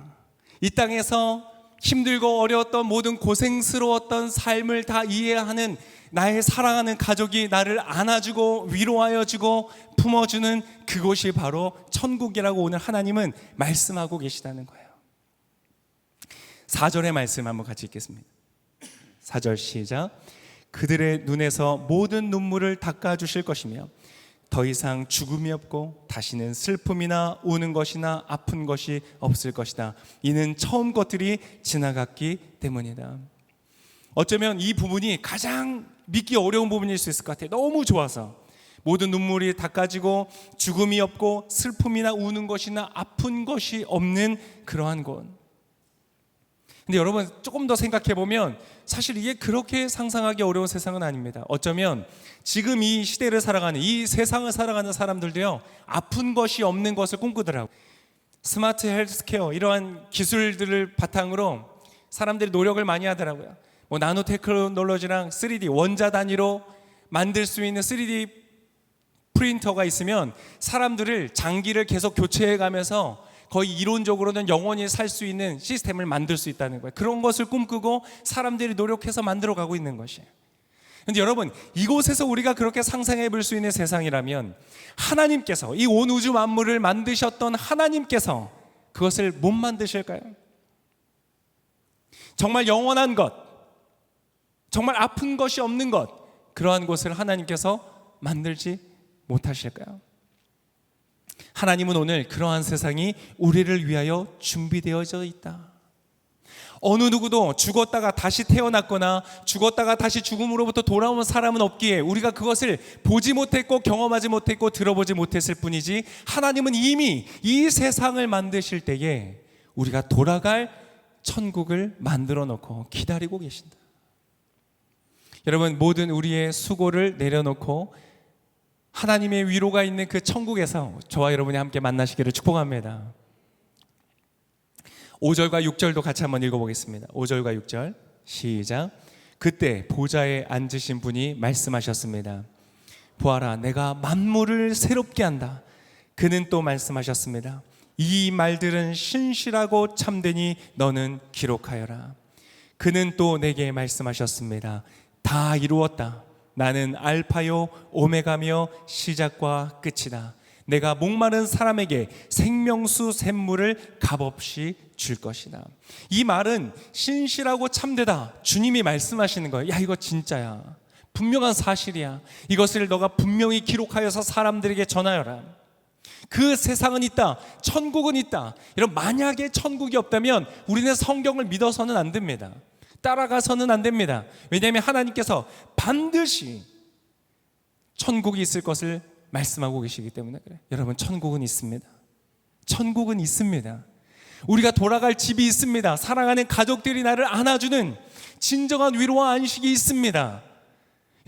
이 땅에서 힘들고 어려웠던 모든 고생스러웠던 삶을 다 이해하는 나의 사랑하는 가족이 나를 안아주고 위로하여주고 품어주는 그곳이 바로 천국이라고 오늘 하나님은 말씀하고 계시다는 거예요. 4절의 말씀 한번 같이 읽겠습니다. 4절 시작. 그들의 눈에서 모든 눈물을 닦아주실 것이며 더 이상 죽음이 없고 다시는 슬픔이나 우는 것이나 아픈 것이 없을 것이다. 이는 처음 것들이 지나갔기 때문이다. 어쩌면 이 부분이 가장 믿기 어려운 부분일 수 있을 것 같아요. 너무 좋아서 모든 눈물이 닦아지고 죽음이 없고 슬픔이나 우는 것이나 아픈 것이 없는 그러한 곳. 근데 여러분 조금 더 생각해 보면 사실 이게 그렇게 상상하기 어려운 세상은 아닙니다. 어쩌면 지금 이 시대를 살아가는, 이 세상을 살아가는 사람들도요, 아픈 것이 없는 것을 꿈꾸더라고요. 스마트 헬스케어 이러한 기술들을 바탕으로 사람들이 노력을 많이 하더라고요. 뭐 나노 테크놀로지랑 3D 원자 단위로 만들 수 있는 3D 프린터가 있으면 사람들을 장기를 계속 교체해 가면서 거의 이론적으로는 영원히 살 수 있는 시스템을 만들 수 있다는 거예요. 그런 것을 꿈꾸고 사람들이 노력해서 만들어 가고 있는 것이에요. 그런데 여러분, 이곳에서 우리가 그렇게 상상해 볼 수 있는 세상이라면 하나님께서, 이 온 우주 만물을 만드셨던 하나님께서 그것을 못 만드실까요? 정말 영원한 것, 정말 아픈 것이 없는 것, 그러한 곳을 하나님께서 만들지 못하실까요? 하나님은 오늘 그러한 세상이 우리를 위하여 준비되어져 있다. 어느 누구도 죽었다가 다시 태어났거나 죽었다가 다시 죽음으로부터 돌아온 사람은 없기에 우리가 그것을 보지 못했고 경험하지 못했고 들어보지 못했을 뿐이지, 하나님은 이미 이 세상을 만드실 때에 우리가 돌아갈 천국을 만들어 놓고 기다리고 계신다. 여러분, 모든 우리의 수고를 내려놓고 하나님의 위로가 있는 그 천국에서 저와 여러분이 함께 만나시기를 축복합니다. 5절과 6절도 같이 한번 읽어보겠습니다. 5절과 6절 시작. 그때 보좌에 앉으신 분이 말씀하셨습니다. 보아라, 내가 만물을 새롭게 한다. 그는 또 말씀하셨습니다. 이 말들은 신실하고 참되니 너는 기록하여라. 그는 또 내게 말씀하셨습니다. 다 이루었다. 나는 알파요 오메가며 시작과 끝이다. 내가 목마른 사람에게 생명수 샘물을 값없이 줄 것이다. 이 말은 신실하고 참되다. 주님이 말씀하시는 거예요. 야, 이거 진짜야. 분명한 사실이야. 이것을 너가 분명히 기록하여서 사람들에게 전하여라. 그 세상은 있다. 천국은 있다. 이런 만약에 천국이 없다면 우리는 성경을 믿어서는 안 됩니다. 따라가서는 안 됩니다. 왜냐하면 하나님께서 반드시 천국이 있을 것을 말씀하고 계시기 때문에 그래요. 여러분, 천국은 있습니다. 천국은 있습니다. 우리가 돌아갈 집이 있습니다. 사랑하는 가족들이 나를 안아주는 진정한 위로와 안식이 있습니다.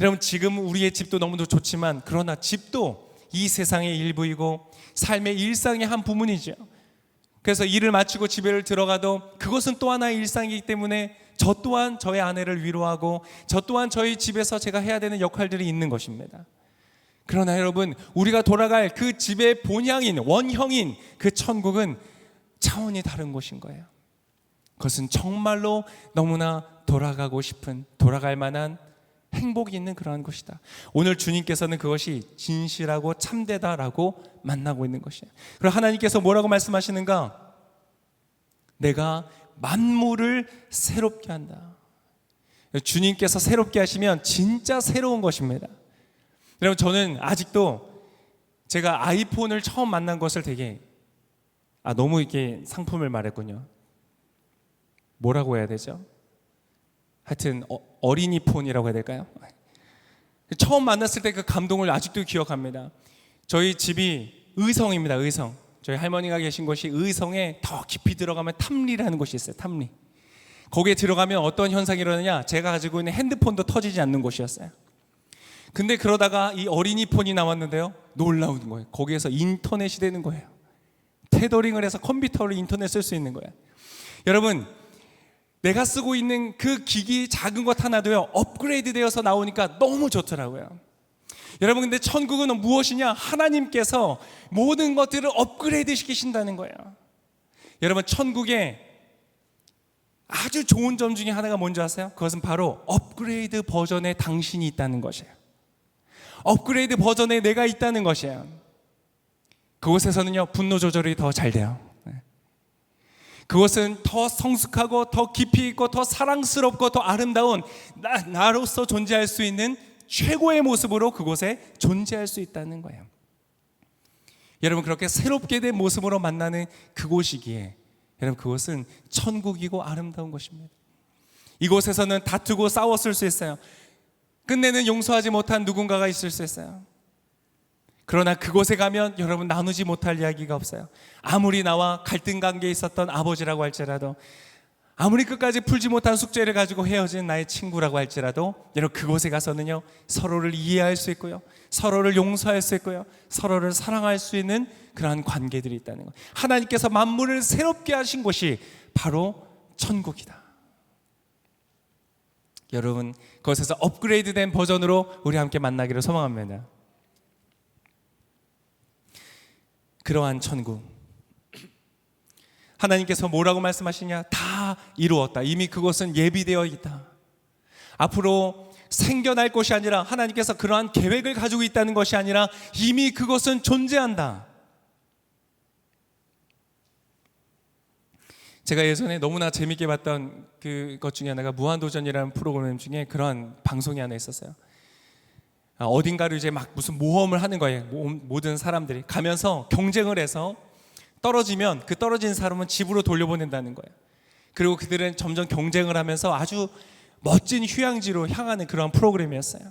여러분, 지금 우리의 집도 너무도 좋지만 그러나 집도 이 세상의 일부이고 삶의 일상의 한 부분이죠. 그래서 일을 마치고 집에 들어가도 그것은 또 하나의 일상이기 때문에 저 또한 저의 아내를 위로하고 저 또한 저희 집에서 제가 해야 되는 역할들이 있는 것입니다. 그러나 여러분, 우리가 돌아갈 그 집의 본향인, 원형인 그 천국은 차원이 다른 곳인 거예요. 그것은 정말로 너무나 돌아가고 싶은, 돌아갈 만한 행복이 있는 그러한 곳이다. 오늘 주님께서는 그것이 진실하고 참되다라고 만나고 있는 것이에요. 그리고 하나님께서 뭐라고 말씀하시는가? 내가 만물을 새롭게 한다. 주님께서 새롭게 하시면 진짜 새로운 것입니다. 여러분, 저는 아직도 제가 아이폰을 처음 만난 것을 되게 너무 이렇게 상품을 말했군요. 뭐라고 해야 되죠? 하여튼 어린이 폰이라고 해야 될까요? 처음 만났을 때 그 감동을 아직도 기억합니다. 저희 집이 의성입니다. 의성. 저희 할머니가 계신 곳이 의성에 더 깊이 들어가면 탐리라는 곳이 있어요. 탐리. 거기에 들어가면 어떤 현상이 일어나냐, 제가 가지고 있는 핸드폰도 터지지 않는 곳이었어요. 근데 그러다가 이 어린이 폰이 나왔는데요, 놀라운 거예요. 거기에서 인터넷이 되는 거예요. 테더링을 해서 컴퓨터로 인터넷 쓸 수 있는 거예요. 여러분, 내가 쓰고 있는 그 기기 작은 것 하나도요, 업그레이드 되어서 나오니까 너무 좋더라고요. 여러분, 근데 천국은 무엇이냐? 하나님께서 모든 것들을 업그레이드 시키신다는 거예요. 여러분, 천국에 아주 좋은 점 중에 하나가 뭔지 아세요? 그것은 바로 업그레이드 버전의 당신이 있다는 것이에요. 업그레이드 버전의 내가 있다는 것이에요. 그곳에서는요, 분노 조절이 더 잘 돼요. 그것은 더 성숙하고 더 깊이 있고 더 사랑스럽고 더 아름다운 나로서 존재할 수 있는 최고의 모습으로 그곳에 존재할 수 있다는 거예요. 여러분, 그렇게 새롭게 된 모습으로 만나는 그곳이기에 여러분, 그것은 천국이고 아름다운 곳입니다. 이곳에서는 다투고 싸웠을 수 있어요. 끝내는 용서하지 못한 누군가가 있을 수 있어요. 그러나 그곳에 가면 여러분 나누지 못할 이야기가 없어요. 아무리 나와 갈등 관계에 있었던 아버지라고 할지라도, 아무리 끝까지 풀지 못한 숙제를 가지고 헤어진 나의 친구라고 할지라도, 여러분 그곳에 가서는요 서로를 이해할 수 있고요, 서로를 용서할 수 있고요, 서로를 사랑할 수 있는 그러한 관계들이 있다는 것. 하나님께서 만물을 새롭게 하신 곳이 바로 천국이다. 여러분 그것에서 업그레이드된 버전으로 우리 함께 만나기를 소망합니다. 그러한 천국, 하나님께서 뭐라고 말씀하시냐? 다 이루었다. 이미 그곳은 예비되어 있다. 앞으로 생겨날 것이 아니라, 하나님께서 그러한 계획을 가지고 있다는 것이 아니라 이미 그것은 존재한다. 제가 예전에 너무나 재밌게 봤던 그것 중에 하나가 무한도전이라는 프로그램 중에 그런 방송이 하나 있었어요. 어딘가로 이제 막 무슨 모험을 하는 거예요. 모든 사람들이 가면서 경쟁을 해서 떨어지면 그 떨어진 사람은 집으로 돌려보낸다는 거예요. 그리고 그들은 점점 경쟁을 하면서 아주 멋진 휴양지로 향하는 그런 프로그램이었어요.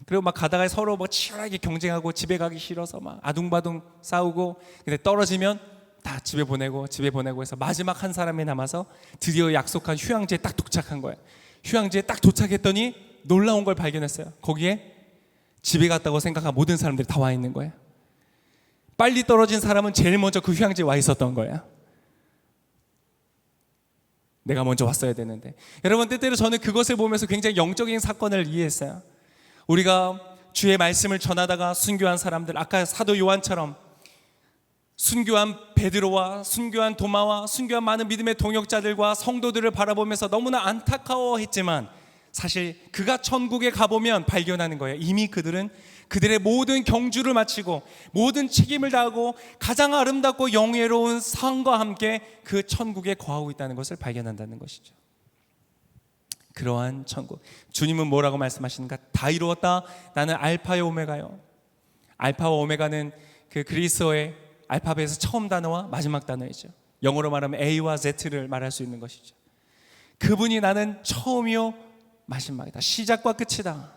그리고 막 가다가 서로 뭐 치열하게 경쟁하고 집에 가기 싫어서 막 아둥바둥 싸우고, 근데 떨어지면 다 집에 보내고 해서 마지막 한 사람이 남아서 드디어 약속한 휴양지에 딱 도착한 거예요. 휴양지에 딱 도착했더니 놀라운 걸 발견했어요. 거기에 집에 갔다고 생각한 모든 사람들이 다 와 있는 거예요. 빨리 떨어진 사람은 제일 먼저 그 휴양지에 와 있었던 거예요. 내가 먼저 왔어야 되는데. 여러분 때때로 저는 그것을 보면서 굉장히 영적인 사건을 이해했어요. 우리가 주의 말씀을 전하다가 순교한 사람들, 아까 사도 요한처럼 순교한 베드로와 순교한 도마와 순교한 많은 믿음의 동역자들과 성도들을 바라보면서 너무나 안타까워했지만, 사실 그가 천국에 가보면 발견하는 거예요. 이미 그들은 그들의 모든 경주를 마치고 모든 책임을 다하고 가장 아름답고 영예로운 삶과 함께 그 천국에 거하고 있다는 것을 발견한다는 것이죠. 그러한 천국, 주님은 뭐라고 말씀하시는가? 다 이루었다. 나는 알파요 오메가요. 알파와 오메가는 그 그리스어의 알파벳에서 처음 단어와 마지막 단어이죠. 영어로 말하면 A와 Z를 말할 수 있는 것이죠. 그분이 나는 처음이요 마지막이다. 시작과 끝이다.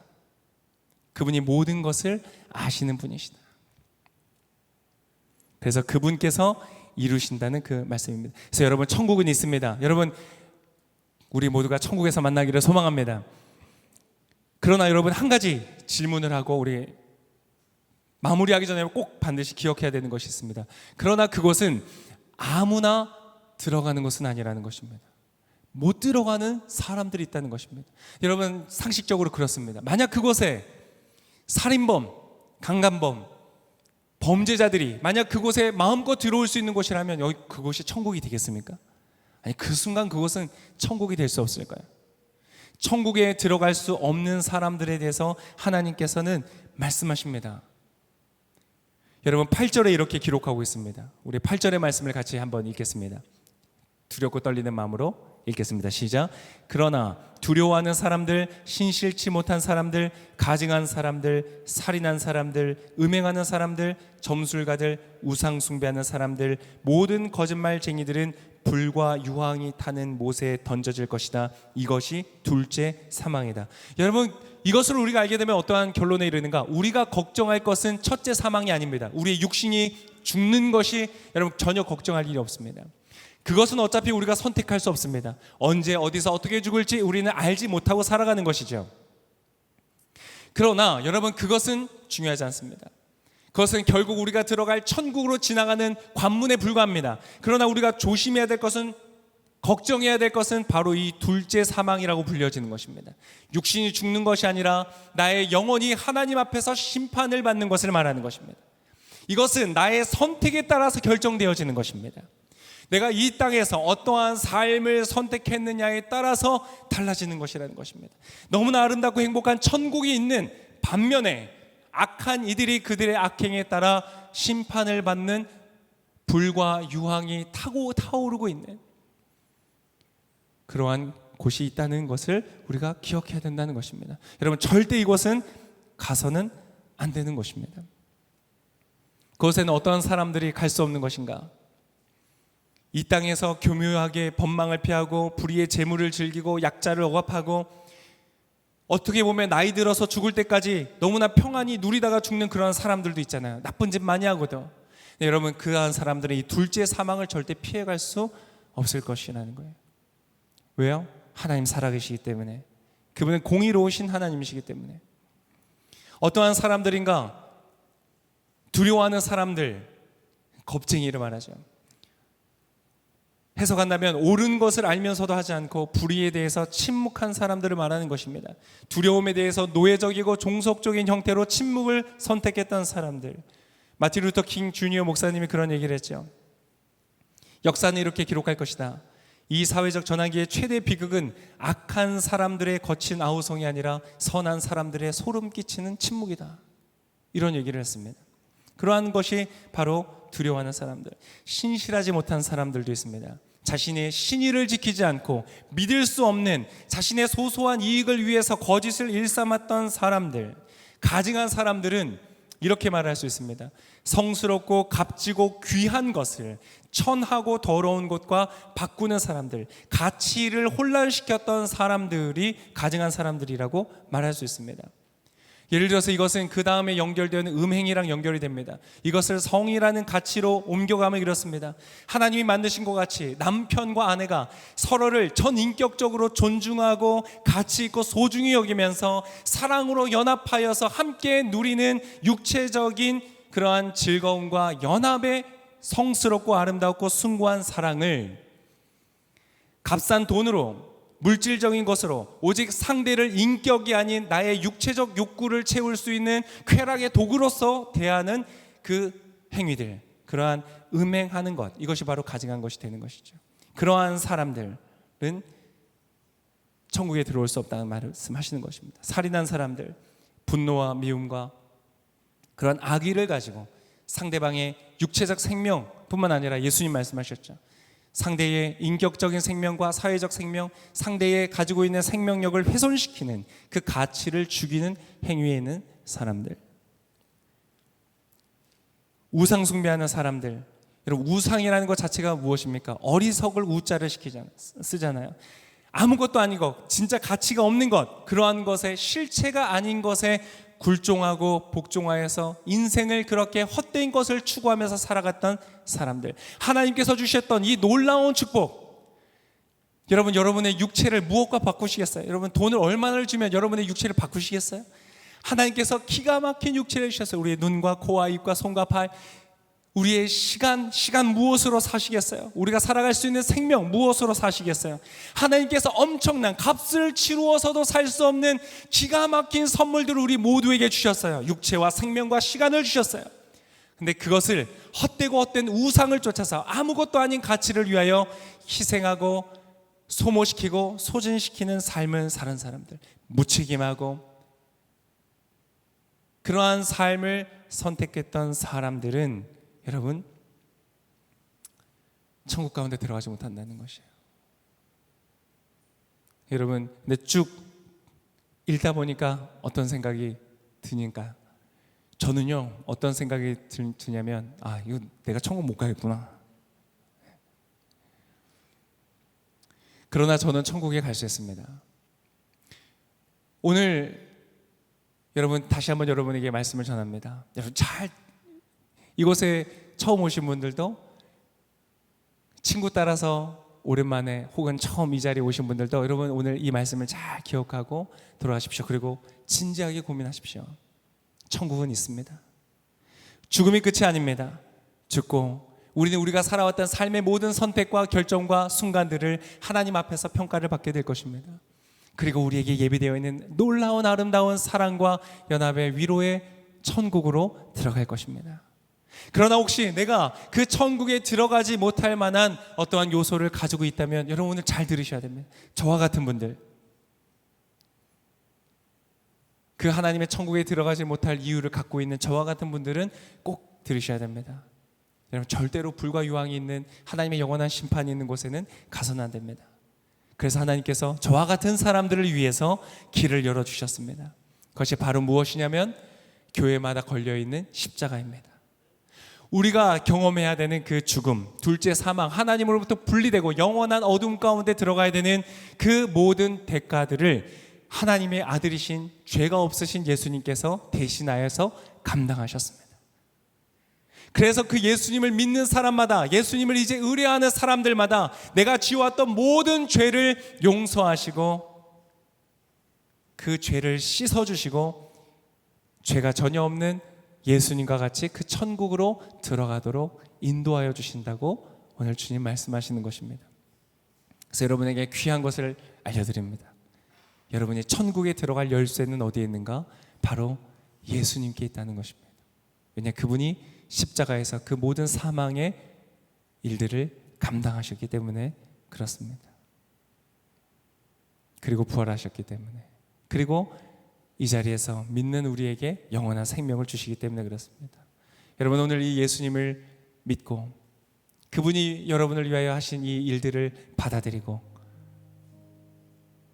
그분이 모든 것을 아시는 분이시다. 그래서 그분께서 이루신다는 그 말씀입니다. 그래서 여러분 천국은 있습니다. 여러분 우리 모두가 천국에서 만나기를 소망합니다. 그러나 여러분 한 가지 질문을 하고 우리 마무리하기 전에 꼭 반드시 기억해야 되는 것이 있습니다. 그러나 그것은 아무나 들어가는 것은 아니라는 것입니다. 못 들어가는 사람들이 있다는 것입니다. 여러분 상식적으로 그렇습니다. 만약 그곳에 살인범, 강간범, 범죄자들이 만약 그곳에 마음껏 들어올 수 있는 곳이라면 여기 그곳이 천국이 되겠습니까? 아니, 그 순간 그곳은 천국이 될 수 없을 거예요. 천국에 들어갈 수 없는 사람들에 대해서 하나님께서는 말씀하십니다. 여러분 8절에 이렇게 기록하고 있습니다. 우리 8절의 말씀을 같이 한번 읽겠습니다. 두렵고 떨리는 마음으로 읽겠습니다. 시작. 그러나 두려워하는 사람들, 신실치 못한 사람들, 가증한 사람들, 살인한 사람들, 음행하는 사람들, 점술가들, 우상 숭배하는 사람들, 모든 거짓말쟁이들은 불과 유황이 타는 못에 던져질 것이다. 이것이 둘째 사망이다. 여러분 이것을 우리가 알게 되면 어떠한 결론에 이르는가? 우리가 걱정할 것은 첫째 사망이 아닙니다. 우리의 육신이 죽는 것이 여러분 전혀 걱정할 일이 없습니다. 그것은 어차피 우리가 선택할 수 없습니다. 언제 어디서 어떻게 죽을지 우리는 알지 못하고 살아가는 것이죠. 그러나 여러분 그것은 중요하지 않습니다. 그것은 결국 우리가 들어갈 천국으로 지나가는 관문에 불과합니다. 그러나 우리가 조심해야 될 것은, 걱정해야 될 것은 바로 이 둘째 사망이라고 불려지는 것입니다. 육신이 죽는 것이 아니라 나의 영혼이 하나님 앞에서 심판을 받는 것을 말하는 것입니다. 이것은 나의 선택에 따라서 결정되어지는 것입니다. 내가 이 땅에서 어떠한 삶을 선택했느냐에 따라서 달라지는 것이라는 것입니다. 너무나 아름답고 행복한 천국이 있는 반면에 악한 이들이 그들의 악행에 따라 심판을 받는 불과 유황이 타고 타오르고 있는 그러한 곳이 있다는 것을 우리가 기억해야 된다는 것입니다. 여러분 절대 이곳은 가서는 안 되는 것입니다. 그곳에는 어떠한 사람들이 갈 수 없는 것인가? 이 땅에서 교묘하게 법망을 피하고 불의의 재물을 즐기고 약자를 억압하고 어떻게 보면 나이 들어서 죽을 때까지 너무나 평안히 누리다가 죽는 그런 사람들도 있잖아요. 나쁜 짓 많이 하거든. 네, 여러분, 그러한 사람들은 이 둘째 사망을 절대 피해갈 수 없을 것이라는 거예요. 왜요? 하나님 살아계시기 때문에. 그분은 공의로우신 하나님이시기 때문에. 어떠한 사람들인가? 두려워하는 사람들, 겁쟁이를 말하죠. 해석한다면 옳은 것을 알면서도 하지 않고 불의에 대해서 침묵한 사람들을 말하는 것입니다. 두려움에 대해서 노예적이고 종속적인 형태로 침묵을 선택했던 사람들. 마틴 루터 킹 주니어 목사님이 그런 얘기를 했죠. 역사는 이렇게 기록할 것이다. 이 사회적 전환기의 최대 비극은 악한 사람들의 거친 아우성이 아니라 선한 사람들의 소름 끼치는 침묵이다. 이런 얘기를 했습니다. 그러한 것이 바로 두려워하는 사람들, 신실하지 못한 사람들도 있습니다. 자신의 신의를 지키지 않고 믿을 수 없는 자신의 소소한 이익을 위해서 거짓을 일삼았던 사람들, 가증한 사람들은 이렇게 말할 수 있습니다. 성스럽고 값지고 귀한 것을 천하고 더러운 것과 바꾸는 사람들, 가치를 혼란시켰던 사람들이 가증한 사람들이라고 말할 수 있습니다. 예를 들어서 이것은 그 다음에 연결되는 음행이랑 연결이 됩니다. 이것을 성이라는 가치로 옮겨가면 이렇습니다. 하나님이 만드신 것 같이 남편과 아내가 서로를 전인격적으로 존중하고 가치 있고 소중히 여기면서 사랑으로 연합하여서 함께 누리는 육체적인 그러한 즐거움과 연합의 성스럽고 아름답고 숭고한 사랑을 값싼 돈으로, 물질적인 것으로, 오직 상대를 인격이 아닌 나의 육체적 욕구를 채울 수 있는 쾌락의 도구로서 대하는 그 행위들, 그러한 음행하는 것, 이것이 바로 가증한 것이 되는 것이죠. 그러한 사람들은 천국에 들어올 수 없다는 말씀하시는 것입니다. 살인한 사람들, 분노와 미움과 그런 악의를 가지고 상대방의 육체적 생명뿐만 아니라 예수님 말씀하셨죠. 상대의 인격적인 생명과 사회적 생명, 상대의 가지고 있는 생명력을 훼손시키는 그 가치를 죽이는 행위에 있는 사람들. 우상 숭배하는 사람들. 여러분, 우상이라는 것 자체가 무엇입니까? 어리석을 우자를 쓰잖아요. 아무것도 아닌 것, 진짜 가치가 없는 것, 그러한 것에, 실체가 아닌 것에 굴종하고 복종하여서 인생을 그렇게 헛된 것을 추구하면서 살아갔던 사람들, 하나님께서 주셨던 이 놀라운 축복, 여러분, 여러분의 육체를 무엇과 바꾸시겠어요? 여러분, 돈을 얼마를 주면 여러분의 육체를 바꾸시겠어요? 하나님께서 기가 막힌 육체를 주셨어요. 우리의 눈과 코와 입과 손과 발, 우리의 시간 무엇으로 사시겠어요? 우리가 살아갈 수 있는 생명 무엇으로 사시겠어요? 하나님께서 엄청난 값을 치루어서도 살 수 없는 기가 막힌 선물들을 우리 모두에게 주셨어요. 육체와 생명과 시간을 주셨어요. 근데 그것을 헛되고 헛된 우상을 쫓아서 아무것도 아닌 가치를 위하여 희생하고 소모시키고 소진시키는 삶을 사는 사람들, 무책임하고 그러한 삶을 선택했던 사람들은 여러분, 천국 가운데 들어가지 못한다는 것이에요. 여러분, 근데 쭉 읽다 보니까 어떤 생각이 드니까, 저는요 어떤 생각이 드냐면, 이거 내가 천국 못 가겠구나. 그러나 저는 천국에 갈 수 있습니다. 오늘 여러분, 다시 한번 여러분에게 말씀을 전합니다. 여러분, 이곳에 처음 오신 분들도, 친구 따라서 오랜만에 혹은 처음 이 자리에 오신 분들도, 여러분 오늘 이 말씀을 잘 기억하고 돌아가십시오. 그리고 진지하게 고민하십시오. 천국은 있습니다. 죽음이 끝이 아닙니다. 죽고 우리는 우리가 살아왔던 삶의 모든 선택과 결정과 순간들을 하나님 앞에서 평가를 받게 될 것입니다. 그리고 우리에게 예비되어 있는 놀라운 아름다운 사랑과 연합의 위로의 천국으로 들어갈 것입니다. 그러나 혹시 내가 그 천국에 들어가지 못할 만한 어떠한 요소를 가지고 있다면, 여러분 오늘 잘 들으셔야 됩니다. 저와 같은 분들, 그 하나님의 천국에 들어가지 못할 이유를 갖고 있는 저와 같은 분들은 꼭 들으셔야 됩니다. 여러분, 절대로 불과 유황이 있는 하나님의 영원한 심판이 있는 곳에는 가서는 안 됩니다. 그래서 하나님께서 저와 같은 사람들을 위해서 길을 열어주셨습니다. 그것이 바로 무엇이냐면 교회마다 걸려있는 십자가입니다. 우리가 경험해야 되는 그 죽음, 둘째 사망, 하나님으로부터 분리되고 영원한 어둠 가운데 들어가야 되는 그 모든 대가들을 하나님의 아들이신 죄가 없으신 예수님께서 대신하여서 감당하셨습니다. 그래서 그 예수님을 믿는 사람마다, 예수님을 이제 의뢰하는 사람들마다 내가 지어왔던 모든 죄를 용서하시고 그 죄를 씻어주시고 죄가 전혀 없는 예수님과 같이 그 천국으로 들어가도록 인도하여 주신다고 오늘 주님 말씀하시는 것입니다. 그래서 여러분에게 귀한 것을 알려드립니다. 여러분이 천국에 들어갈 열쇠는 어디에 있는가? 바로 예수님께 있다는 것입니다. 왜냐, 그분이 십자가에서 그 모든 사망의 일들을 감당하셨기 때문에 그렇습니다. 그리고 부활하셨기 때문에, 그리고 이 자리에서 믿는 우리에게 영원한 생명을 주시기 때문에 그렇습니다. 여러분, 오늘 이 예수님을 믿고 그분이 여러분을 위하여 하신 이 일들을 받아들이고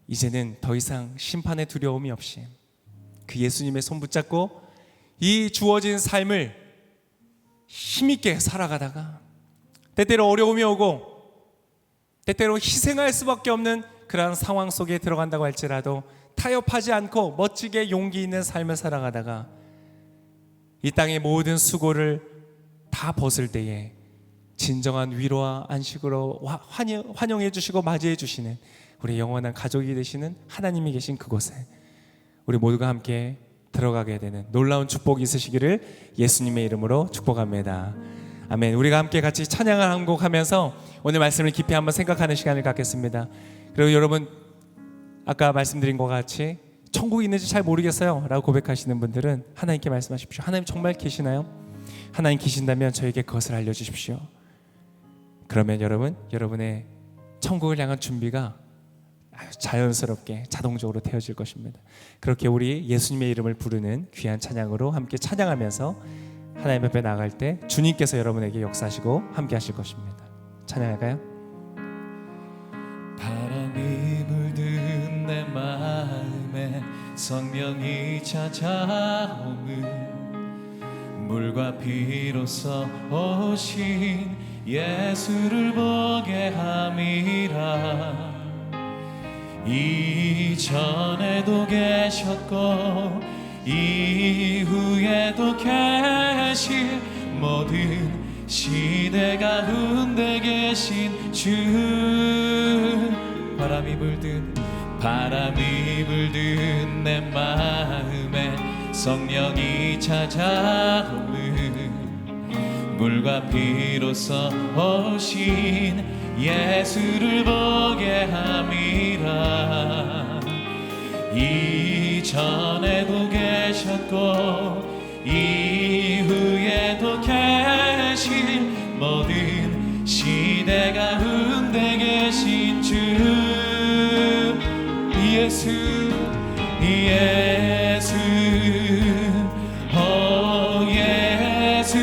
이제는 더 이상 심판의 두려움이 없이 그 예수님의 손 붙잡고 이 주어진 삶을 힘있게 살아가다가 때때로 어려움이 오고 때때로 희생할 수밖에 없는 그러한 상황 속에 들어간다고 할지라도 타협하지 않고 멋지게 용기 있는 삶을 살아가다가 이 땅의 모든 수고를 다 벗을 때에 진정한 위로와 안식으로 환영해 주시고 맞이해 주시는 우리 영원한 가족이 되시는 하나님이 계신 그곳에 우리 모두가 함께 들어가게 되는 놀라운 축복이 있으시기를 예수님의 이름으로 축복합니다. 아멘. 우리가 함께 같이 찬양을 한 곡 하면서 오늘 말씀을 깊이 한번 생각하는 시간을 갖겠습니다. 그리고 여러분, 아까 말씀드린 것 같이 천국이 있는지 잘 모르겠어요 라고 고백하시는 분들은 하나님께 말씀하십시오. 하나님 정말 계시나요? 하나님 계신다면 저에게 그것을 알려주십시오. 그러면 여러분의 천국을 향한 준비가 자연스럽게 자동적으로 되어질 것입니다. 그렇게 우리 예수님의 이름을 부르는 귀한 찬양으로 함께 찬양하면서 하나님 앞에 나갈 때 주님께서 여러분에게 역사하시고 함께 하실 것입니다. 찬양할까요? 바람이 물든 내 마음에 성령이 찾아오는 물과 피로써 오신 예수를 보게 함이라. 이전에도 계셨고 이후에도 계실 모든 시대 가운데 계신 주. 바람이 불든 내 마음에 성령이 찾아오는 물과 피로써 오신 예수를 보게 함이라. 이전에도 계셨고 이후에도 계실 모든 시대 가운데 계신 주 예수 예수 오 예수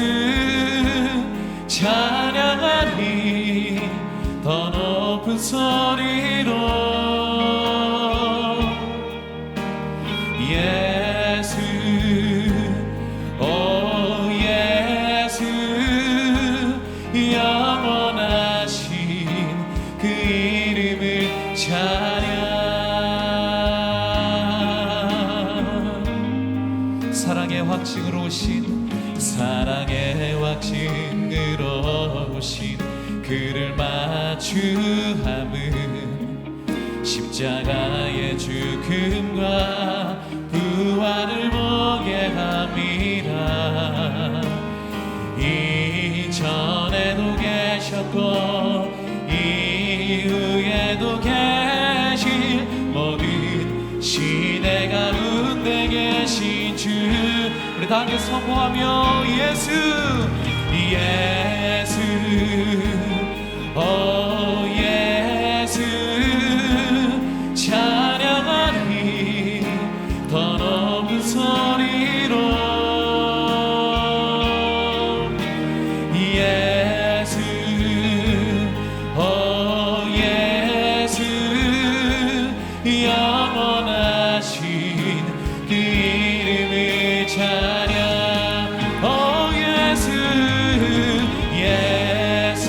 찬양하리 더 높은 소리로 예수 오 예수 영원하신 그 이름을 찬양. 사랑의 확증으로 오신 사랑의 확증으로 오신 그를 마주함은 십자가의 죽음과 부활을 보게 함이라. 이전에도 계셨고 이후에도 계실 모든 시대 가운데 계신 주. 우리 다 함께 선포하며 예수 예수 오 예수 찬양하리 더 높은 소리로 예수 오 예수 영원하신 그 이름을 찬양. 오 예수 예수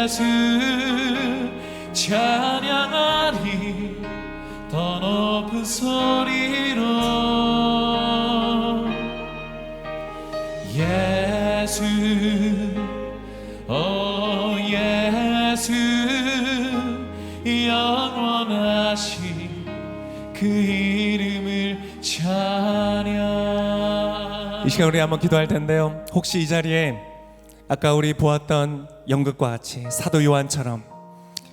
예수 찬양하리 더 높은 소리로 예수 오 예수 영원하신 그 이름을 찬양. 이 시간 우리 한번 기도할 텐데요, 혹시 이 자리에 아까 우리 보았던 연극과 같이 사도 요한처럼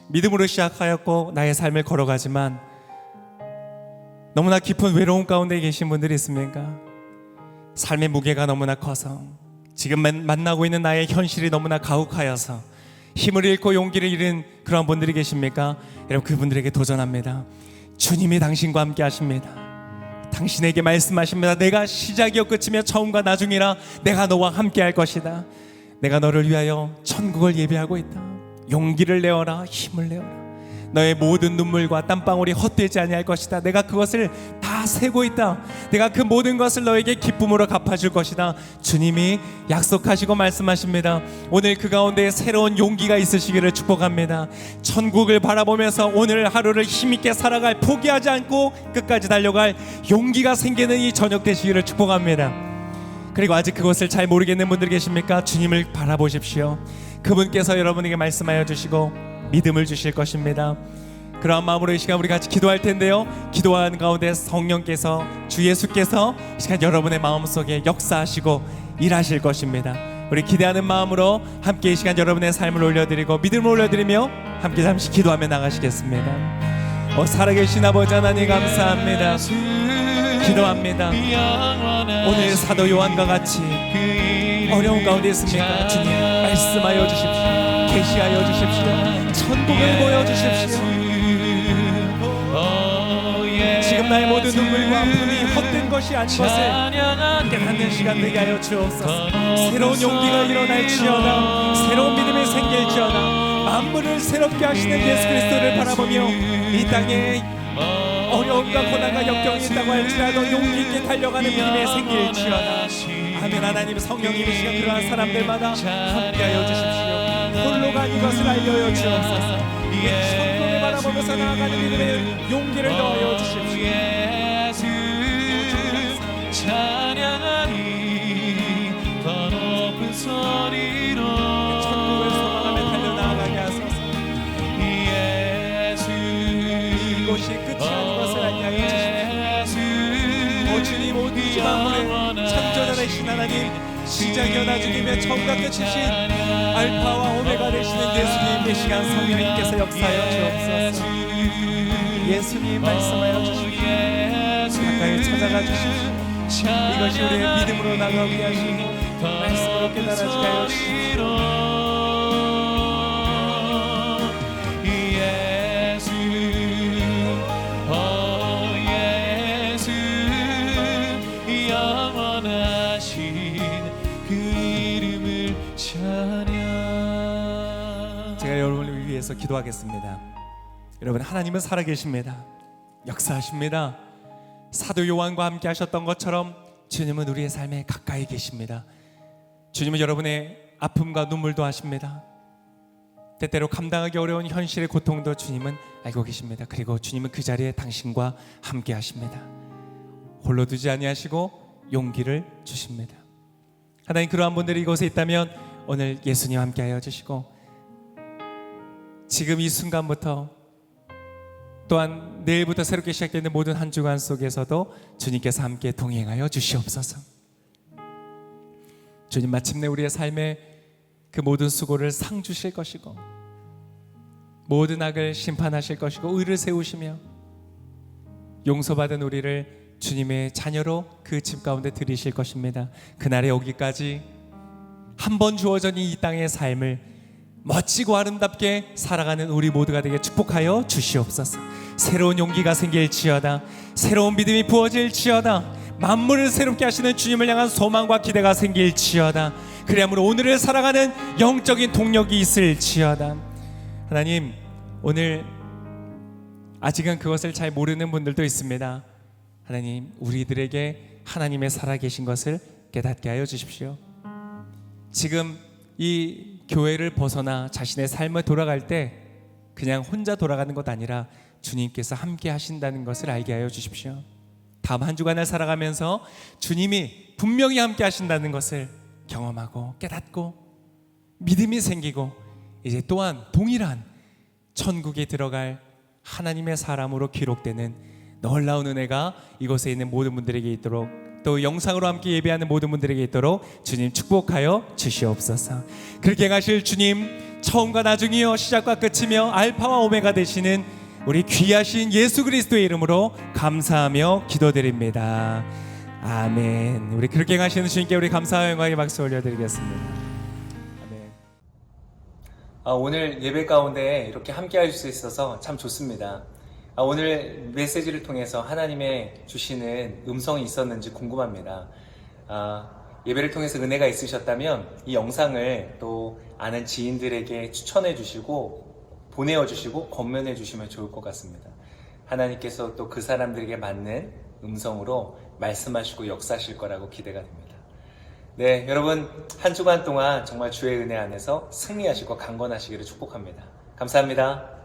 믿음으로 시작하였고 나의 삶을 걸어가지만 너무나 깊은 외로움 가운데 계신 분들이 있습니까? 삶의 무게가 너무나 커서 지금 만나고 있는 나의 현실이 너무나 가혹하여서 힘을 잃고 용기를 잃은 그런 분들이 계십니까? 여러분, 그분들에게 도전합니다. 주님이 당신과 함께 하십니다. 당신에게 말씀하십니다. 내가 시작이요 끝이며 처음과 나중이라 내가 너와 함께 할 것이다. 내가 너를 위하여 천국을 예비하고 있다. 용기를 내어라, 힘을 내어라. 너의 모든 눈물과 땀방울이 헛되지 아니할 것이다. 내가 그것을 다 세고 있다. 내가 그 모든 것을 너에게 기쁨으로 갚아줄 것이다. 주님이 약속하시고 말씀하십니다. 오늘 그 가운데 새로운 용기가 있으시기를 축복합니다. 천국을 바라보면서 오늘 하루를 힘있게 살아갈, 포기하지 않고 끝까지 달려갈 용기가 생기는 이 저녁 되시기를 축복합니다. 그리고 아직 그것을 잘 모르겠는 분들 계십니까? 주님을 바라보십시오. 그분께서 여러분에게 말씀하여 주시고 믿음을 주실 것입니다. 그러한 마음으로 이 시간 우리 같이 기도할 텐데요, 기도하는 가운데 성령께서, 주 예수께서 이 시간 여러분의 마음속에 역사하시고 일하실 것입니다. 우리 기대하는 마음으로 함께 이 시간 여러분의 삶을 올려드리고 믿음을 올려드리며 함께 잠시 기도하며 나가시겠습니다. 살아계신 아버지 하나님 감사합니다. 기도합니다. 오늘 사도 요한과 같이 어려운 가운데 있습니까? 주님 말씀하여 주십시오. 계시하여 주십시오. 천국을 보여주십시오. 지금 나의 모든 눈물과 아픔이 헛된 것이 아닌 것을 깨닫는 시간 되게 하여 주옵소서. 새로운 용기가 일어날지어다. 새로운 믿음이 생길지어다. 만물을 새롭게 하시는 예수 그리스도를 바라보며 이 땅에 어려움과 고난과 역경이 있다고 할지라도 용기 있게 달려가는 믿음이 생길지어다. 아멘. 하나님, 성령님 이 시간 그러한 사람들마다 함께하여 주십시오. 홀로가 이것을 알려여 주옵소서. 천국을 바라보면서 나아가는 믿음의 용기를 더하여 주십시오. 예수 찬양하리 더 높은 소리로 천국을 소망하며 달려나가게 하소서. 예수 이곳이 끝이 아닌 것을 알게 하여 주십시오. 오 주님, 모든 만물의 창조자 되신 하나님, 시작이여 나중이며 처음과 끝이신 알파와 오메가 되시는 예수님, 이 시간 성령님께서 역사하여 주옵소서. 예수님 말씀하여 주십시오. 가까이 찾아가 주십시오. 이것이 우리의 믿음으로 나가게 하시고 말씀으로 깨달아지게 하여 주십시오. 예수 오 예수 영원하신 그 이름을 찬양. 제가 여러분을 위해서 기도하겠습니다. 여러분, 하나님은 살아계십니다. 역사하십니다. 사도 요한과 함께 하셨던 것처럼 주님은 우리의 삶에 가까이 계십니다. 주님은 여러분의 아픔과 눈물도 아십니다. 때때로 감당하기 어려운 현실의 고통도 주님은 알고 계십니다. 그리고 주님은 그 자리에 당신과 함께 하십니다. 홀로 두지 아니하시고 용기를 주십니다. 하나님, 그러한 분들이 이곳에 있다면 오늘 예수님 함께하여 주시고 지금 이 순간부터 또한 내일부터 새롭게 시작되는 모든 한 주간 속에서도 주님께서 함께 동행하여 주시옵소서. 주님, 마침내 우리의 삶에 그 모든 수고를 상 주실 것이고 모든 악을 심판하실 것이고 의를 세우시며 용서받은 우리를 주님의 자녀로 그 집 가운데 들이실 것입니다. 그날에 오기까지 한 번 주어진 이 땅의 삶을 멋지고 아름답게 살아가는 우리 모두가 되게 축복하여 주시옵소서. 새로운 용기가 생길지어다. 새로운 믿음이 부어질지어다. 만물을 새롭게 하시는 주님을 향한 소망과 기대가 생길지어다. 그리함으로 오늘을 살아가는 영적인 동력이 있을지어다. 하나님, 오늘 아직은 그것을 잘 모르는 분들도 있습니다. 하나님, 우리들에게 하나님의 살아계신 것을 깨닫게 하여 주십시오. 지금 이 교회를 벗어나 자신의 삶을 돌아갈 때 그냥 혼자 돌아가는 것 아니라 주님께서 함께 하신다는 것을 알게 하여 주십시오. 다음 한 주간을 살아가면서 주님이 분명히 함께 하신다는 것을 경험하고 깨닫고 믿음이 생기고 이제 또한 동일한 천국에 들어갈 하나님의 사람으로 기록되는 놀라운 은혜가 이곳에 있는 모든 분들에게 있도록, 또 영상으로 함께 예배하는 모든 분들에게 있도록 주님 축복하여 주시옵소서. 그렇게 가실 주님, 처음과 나중이요 시작과 끝이며 알파와 오메가 되시는 우리 귀하신 예수 그리스도의 이름으로 감사하며 기도드립니다. 아멘. 우리 그렇게 가시는 주님께 우리 감사와 영광의 박수 올려드리겠습니다. 아멘. 오늘 예배 가운데 이렇게 함께 할 수 있어서 참 좋습니다. 오늘 메시지를 통해서 하나님의 주시는 음성이 있었는지 궁금합니다. 예배를 통해서 은혜가 있으셨다면 이 영상을 또 아는 지인들에게 추천해 주시고 보내어 주시고 권면해 주시면 좋을 것 같습니다. 하나님께서 또 그 사람들에게 맞는 음성으로 말씀하시고 역사하실 거라고 기대가 됩니다. 네, 여러분 한 주간 동안 정말 주의 은혜 안에서 승리하시고 강건하시기를 축복합니다. 감사합니다.